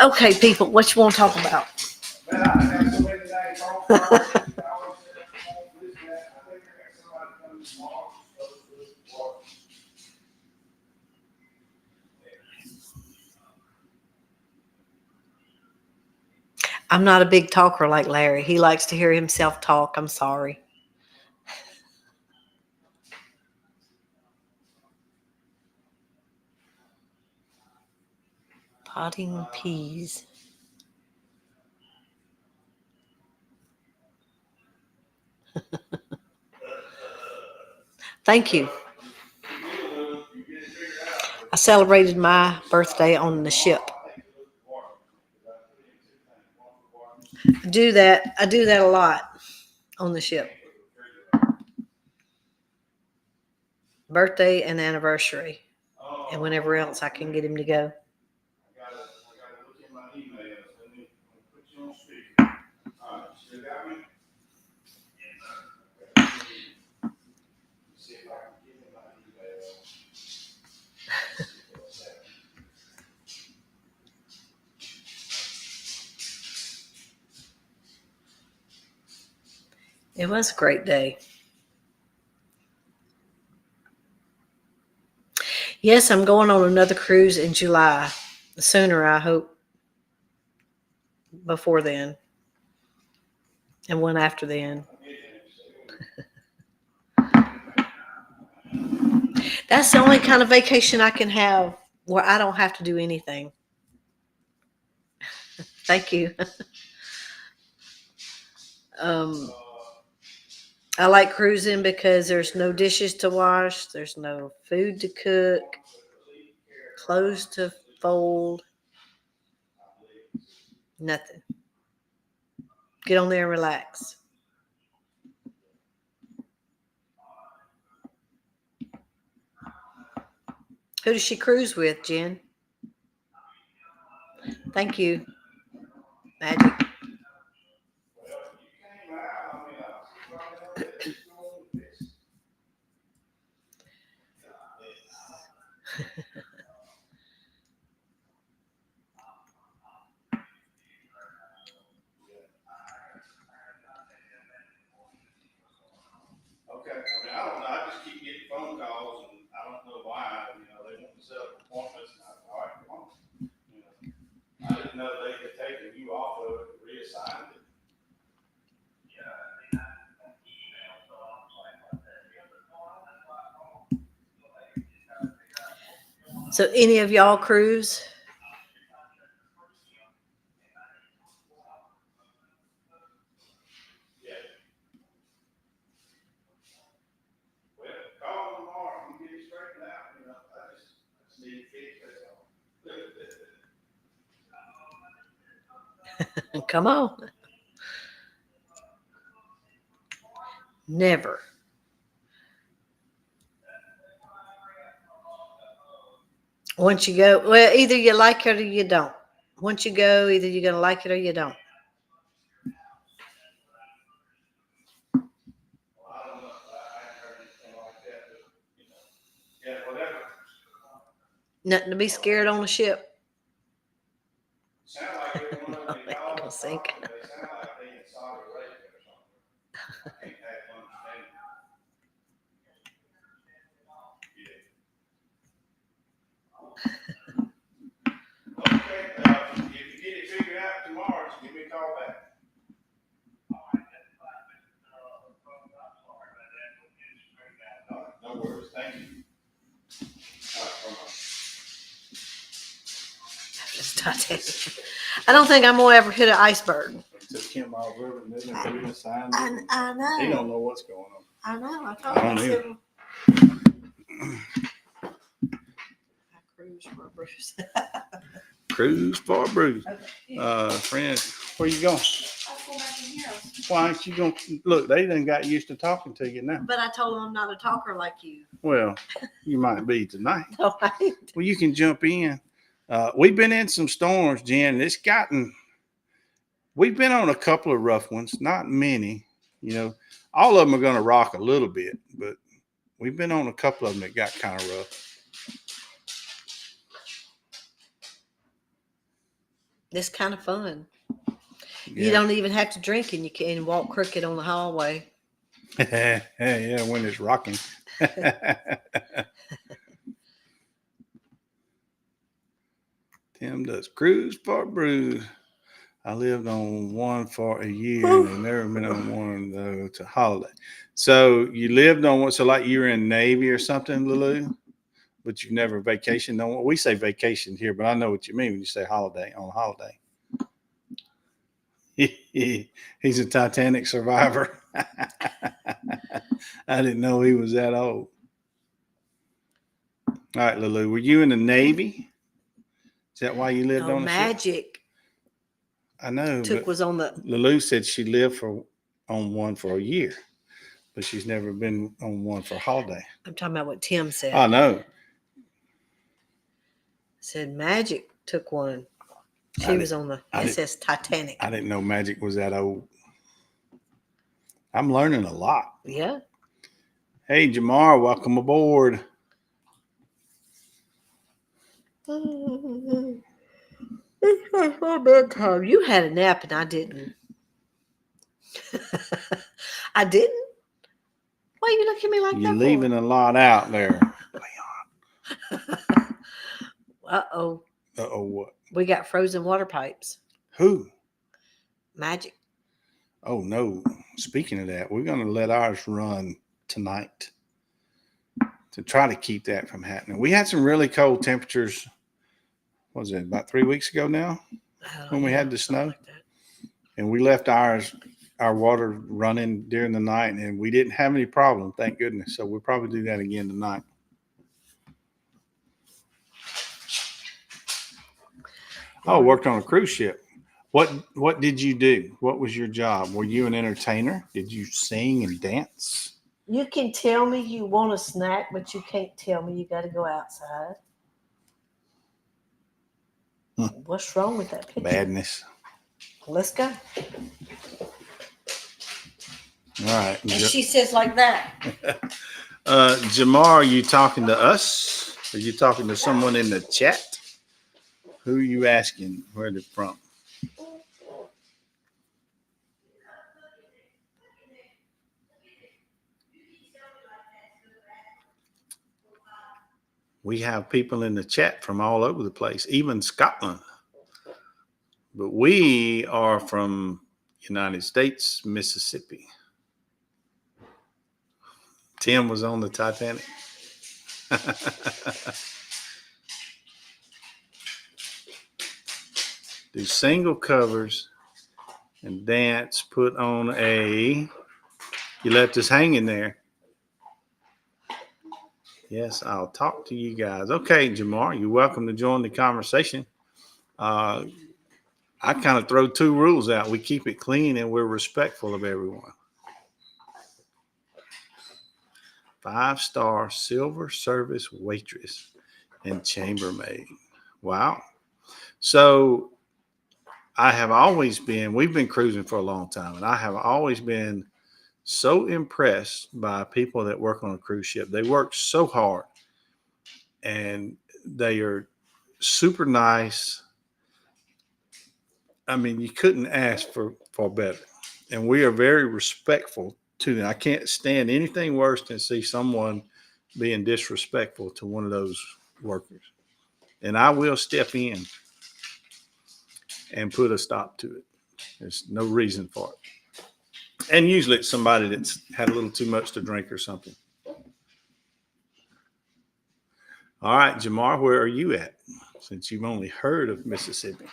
Okay, people, what you want to talk about? I'm not a big talker like Larry. He likes to hear himself talk. I'm sorry. Potting peas. Thank you. I celebrated my birthday on the ship. I do that a lot on the ship. Birthday and anniversary. And whenever else I can get him to go. It was a great day. Yes, I'm going on another cruise in July. Sooner, I hope. Before then. And one after then. That's the only kind of vacation I can have where I don't have to do anything. Thank you. I like cruising because there's no dishes to wash. There's no food to cook. Clothes to fold. Nothing. Get on there and relax. Who does she cruise with, Jen? Thank you. Magic. Okay, I mean, I don't know. I just keep getting phone calls, and I don't know why. You know, they want to set up appointments, and I all right, come on. You know, I didn't know they had taken you off of it, reassigned it. So any of y'all cruise? Yeah. Well, call them tomorrow and get it straightened out. You know, I just need to fix that. Come on. Never. Once you go, well, either you like it or you don't. Once you go, either you're going to like it or you don't. Well, I don't know. I haven't heard anything like that, but, you know, yeah, whatever. Nothing to be scared on a ship. Sound like every one of them They ain't called, gonna sink. they sound like they in Saudi Arabia or something. I can't have understanding. Yeah. Okay, if you get it figured out tomorrow, just give me a call back. No worries, thank you. It's Titanic. I don't think I'm gonna ever hit an iceberg. Took him all over and then they reassigned I him. know. He don't know what's going on. I know. I told I don't him. I cruise for a Bruce. Cruise for Bruce. Okay. Friends, where you going? I'll go back in here. Why ain't you going? Look, they done got used to talking to you now. But I told him I'm not a talker like you. Well, you might be tonight. No, I ain't. Well, you can jump in. We've been in some storms, Jen. We've been on a couple of rough ones, not many. You know, all of them are going to rock a little bit, but we've been on a couple of them that got kind of rough. It's kind of fun. Yeah. You don't even have to drink and you can walk crooked on the hallway. Yeah, when it's rocking. Tim does cruise for Bruce. I lived on one for a year and I've never been on one though to holiday. So you lived on one, so like you were in Navy or something, Lulu, but you've never vacationed on one. We say vacation here, but I know what you mean when you say holiday on holiday. He's a Titanic survivor. I didn't know he was that old. All right, Lulu, were you in the Navy? Is that why you lived No, on a ship? Magic I know. was on the. Lulu said she lived on one for a year, but she's never been on one for a holiday. I'm talking about what Tim said. I know. Said Magic took one. She was on the SS Titanic. I didn't know Magic was that old. I'm learning a lot. Yeah. Hey, Jamar, welcome aboard. It's my bedtime. You had a nap and I didn't. I didn't? Why you look at me like that? You're leaving a lot out there. Uh-oh. Uh-oh, what? We got frozen water pipes. Who? Magic. Oh, no. Speaking of that, we're going to let ours run tonight to try to keep that from happening. We had some really cold temperatures. What was it, about 3 weeks ago now when we had the snow? Like that. And we left our water running during the night, and we didn't have any problem, thank goodness. So we'll probably do that again tonight. Oh, worked on a cruise ship. What did you do? What was your job? Were you an entertainer? Did you sing and dance? You can tell me you want a snack, but you can't tell me you got to go outside. What's wrong with that picture? Badness. Let's go. All right. And she says like that. Jamar, are you talking to us? Are you talking to someone in the chat? Who are you asking where they're from? We have people in the chat from all over the place, even Scotland. But we are from United States, Mississippi. Tim was on the Titanic. Do single covers and dance, put on a, you left us hanging there. Yes, I'll talk to you guys. Okay, Jamar, you're welcome to join the conversation. I kind of throw two rules out. We keep it clean and we're respectful of everyone. 5-star silver service waitress and chambermaid. Wow. So I have always been, we've been cruising for a long time, and I have always been so impressed by people that work on a cruise ship. They work so hard and they are super nice. I mean, you couldn't ask for better. And we are very respectful to them. I can't stand anything worse than see someone being disrespectful to one of those workers. And I will step in and put a stop to it. There's no reason for it. And usually it's somebody that's had a little too much to drink or something. All right, Jamar, where are you at? Since you've only heard of Mississippi.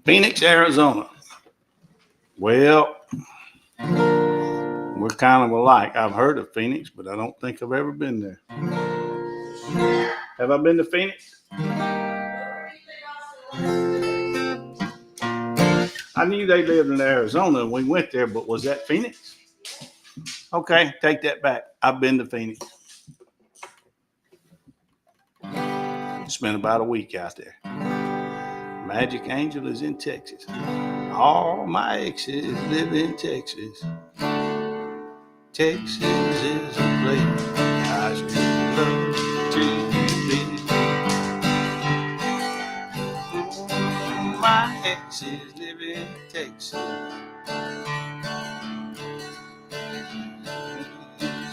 Phoenix, Arizona. Well, we're kind of alike. I've heard of Phoenix, but I don't think I've ever been there. Have I been to Phoenix? I knew they lived in Arizona and we went there, but was that Phoenix? Okay, take that back. I've been to Phoenix. Spent about a week out there. Magic Angel is in Texas. All my exes live in Texas. Texas is a place I should love to visit. My exes live in Texas.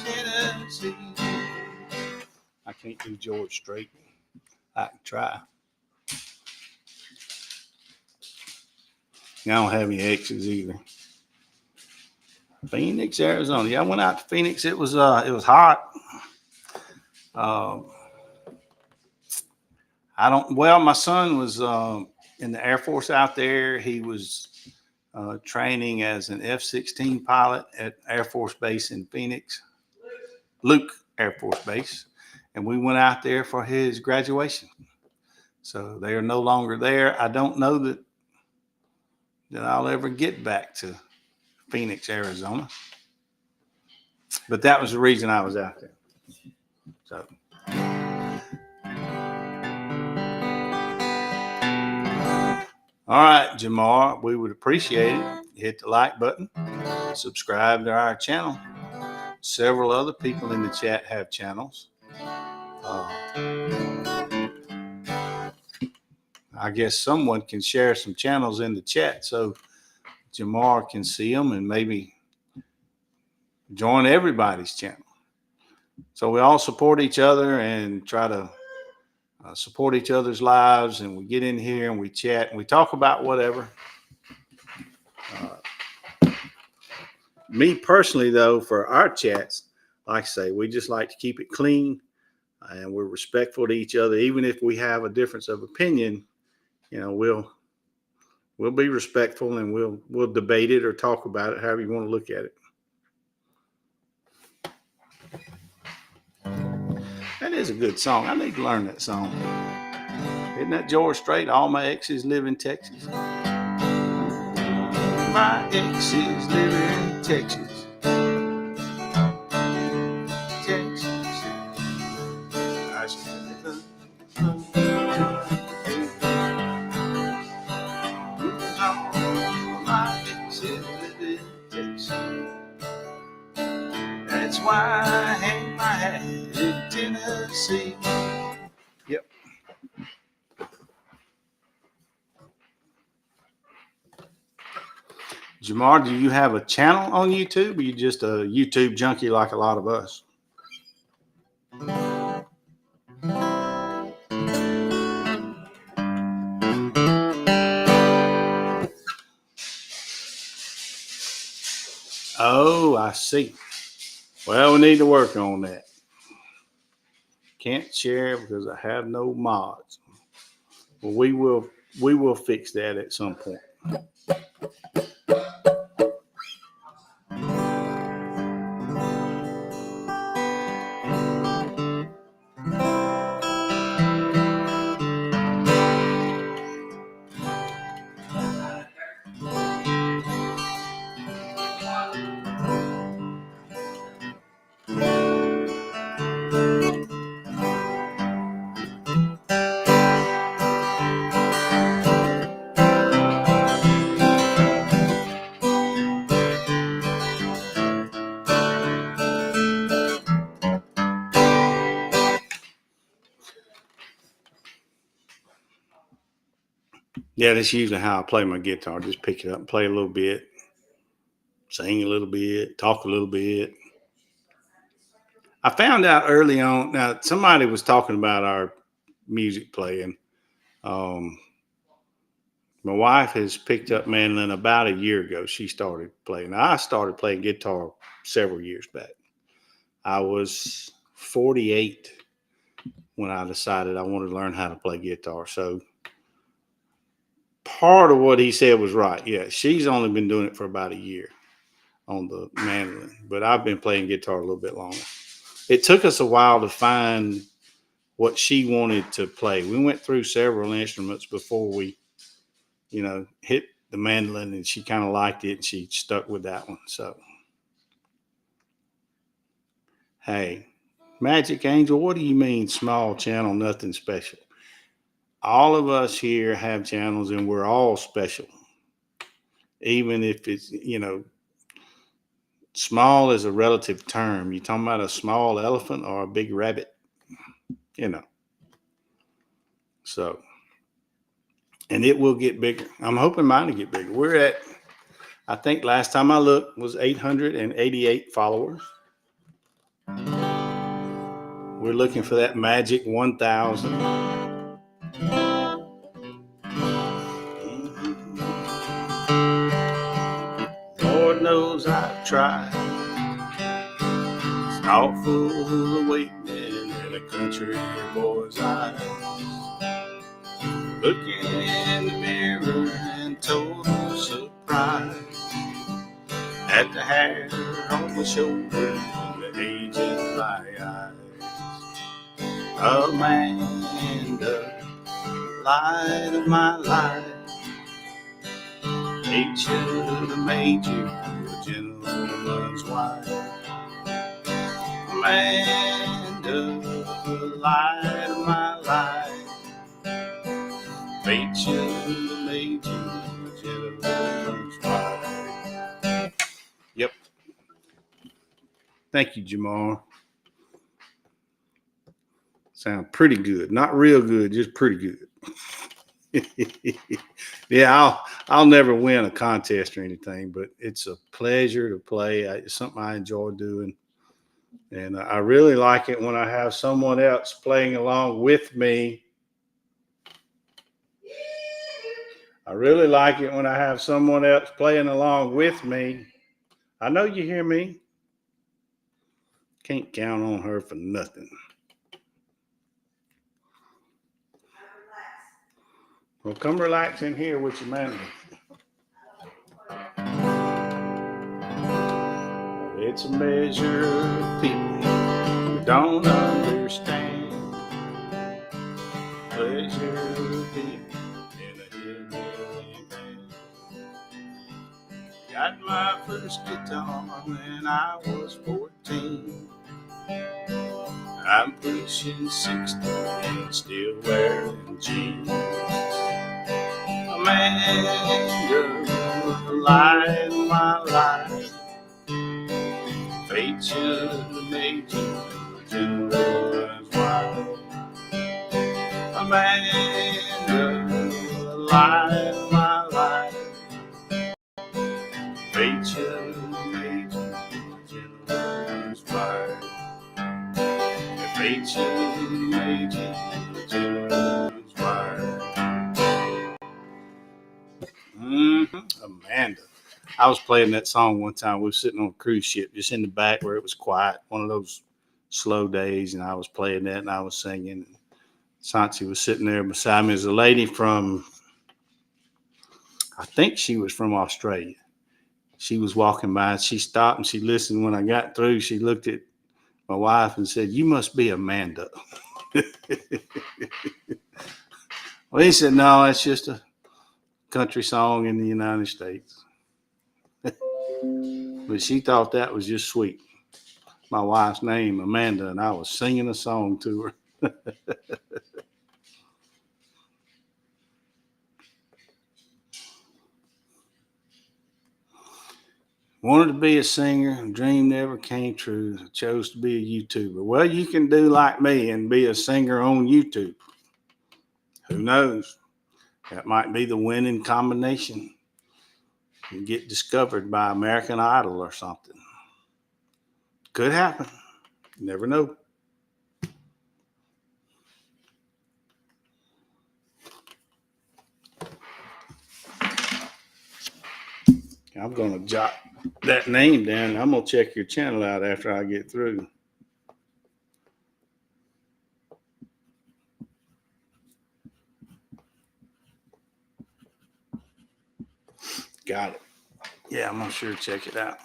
Tennessee. I can't do George Strait. I can try. I don't have any exes either. Phoenix, Arizona. Yeah, I went out to Phoenix. It was hot. My son was in the Air Force out there. He was training as an F-16 pilot at Air Force Base in Phoenix, Luke Air Force Base. And we went out there for his graduation. So they are no longer there. I don't know that I'll ever get back to Phoenix, Arizona. But that was the reason I was out there. So. All right, Jamar, we would appreciate it. Hit the like button, subscribe to our channel. Several other people in the chat have channels. I guess someone can share some channels in the chat so Jamar can see them and maybe join everybody's channel. So we all support each other and try to support each other's lives, and we get in here and we chat and we talk about whatever. Me personally, though, for our chats, like I say, we just like to keep it clean. and we're respectful to each other. Even if we have a difference of opinion, we'll be respectful, and we'll debate it or talk about it, however you want to look at it. That is a good song. I need to learn that song. Isn't that George Strait? All my exes live in Texas. My exes live in Texas. Texas. I should my exes live in Texas. That's why I hang my hat in Tennessee. Yep. Jamar, do you have a channel on YouTube, or are you just a YouTube junkie like a lot of us? Oh, I see. Well, we need to work on that. Can't share because I have no mods. Well, we will fix that at some point. Yeah, that's usually how I play my guitar. Just pick it up and play a little bit, sing a little bit, talk a little bit. I found out early on, now somebody was talking about our music playing. My wife has picked up mandolin about a year ago. She started playing. I started playing guitar several years back. I was 48 when I decided I wanted to learn how to play guitar. So part of what he said was right. Yeah, she's only been doing it for about a year on the mandolin, but I've been playing guitar a little bit longer. It took us a while to find what she wanted to play. We went through several instruments before we, hit the mandolin, and she kind of liked it, and she stuck with that one. So, hey, Magic Angel, what do you mean small channel, nothing special? All of us here have channels, and we're all special. Even if it's, small is a relative term. You talking about a small elephant or a big rabbit? So, and it will get bigger. I'm hoping mine will get bigger. We're at, I think last time I looked was 888 followers. We're looking for that magic 1,000. Lord knows I've tried. It's awful awakening in a country boy's eyes. Looking in the mirror and total surprise at the hair on the shoulder and the aging my eyes. Amanda, light of my life, they should have made you a gentleman's wife. Amanda, light of my life, fate should have made you a gentleman's wife. Yep. Thank you, Jamar. Sound pretty good. Not real good, just pretty good. Yeah, I'll never win a contest or anything, but it's a pleasure to play. It's something I enjoy doing. And I really like it when I have someone else playing along with me. I really like it when I have someone else playing along with me. I know you hear me. Can't count on her for nothing. Well, come relax in here with your man. It's a measure of people who don't understand. Pleasure of being in a hillbilly band. Got my first guitar when I was 14. I'm pushing 60 and still wearing jeans. Amanda, the light of my life. Fate should have made you General's wife. Amanda, the light of my life. Fate should have made you General's wife. Fate should have made you General's wife. Amanda. I was playing that song one time. We were sitting on a cruise ship just in the back where it was quiet, one of those slow days, and I was playing that and I was singing. Santi was sitting there beside me. There's a lady from, I think she was from Australia. She was walking by and she stopped and she listened. When I got through, she looked at my wife and said, "You must be Amanda." Well, he said, "No, that's just a country song in the United States." But she thought that was just sweet. My wife's name, Amanda, and I was singing a song to her. Wanted to be a singer, dream never came true. Chose to be a YouTuber. Well, you can do like me and be a singer on YouTube. Who knows? That might be the winning combination. You get discovered by American Idol or something. Could happen. You never know. I'm going to jot that name down. I'm going to check your channel out after I get through. Got it. Yeah, I'm going to sure check it out.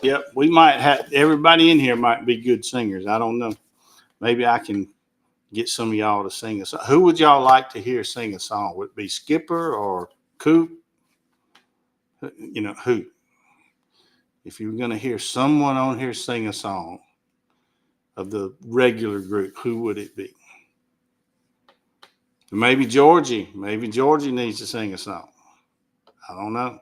Yep. We might have, everybody in here might be good singers. I don't know. Maybe I can get some of y'all to sing a song. Who would y'all like to hear sing a song? Would it be Skipper or Coop? You know, who? If you were going to hear someone on here sing a song of the regular group, who would it be? Maybe Georgie. Maybe Georgie needs to sing a song. I don't know.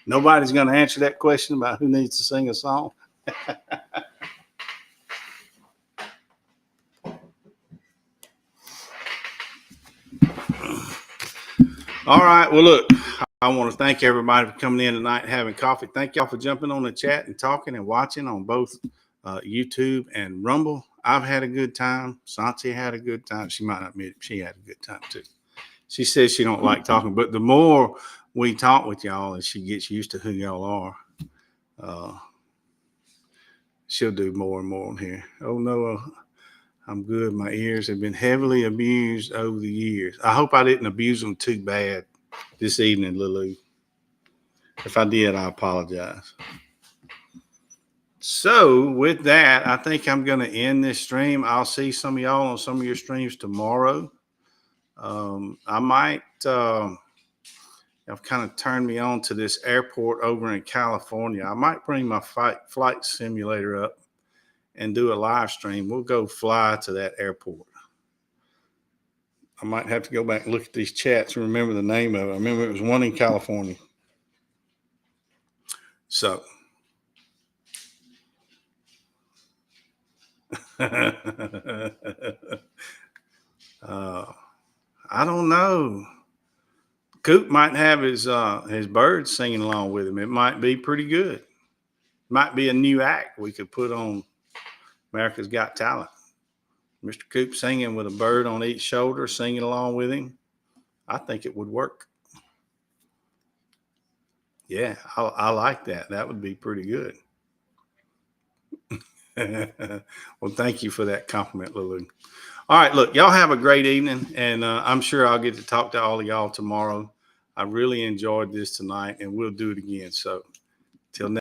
Nobody's going to answer that question about who needs to sing a song. All right. Well, look, I want to thank everybody for coming in tonight and having coffee. Thank y'all for jumping on the chat and talking and watching on both YouTube and Rumble. I've had a good time. Santi had a good time. She might not admit it. She had a good time too. She says she don't like talking, but the more we talk with y'all and she gets used to who y'all are, she'll do more and more on here. Oh no, I'm good. My ears have been heavily abused over the years. I hope I didn't abuse them too bad this evening, Lulu. If I did, I apologize. So with that, I think I'm going to end this stream. I'll see some of y'all on some of your streams tomorrow. I might, I've kind of turned me on to this airport over in California. I might bring my flight simulator up and do a live stream. We'll go fly to that airport. I might have to go back and look at these chats and remember the name of it. I remember it was one in California. So I don't know. Coop might have his birds singing along with him. It might be pretty good. Might be a new act we could put on America's Got Talent. Mr. Coop singing with a bird on each shoulder, singing along with him. I think it would work. Yeah, I like that. That would be pretty good. Well, thank you for that compliment, Lulu. All right, look, y'all have a great evening, and I'm sure I'll get to talk to all of y'all tomorrow. I really enjoyed this tonight, and we'll do it again. So till next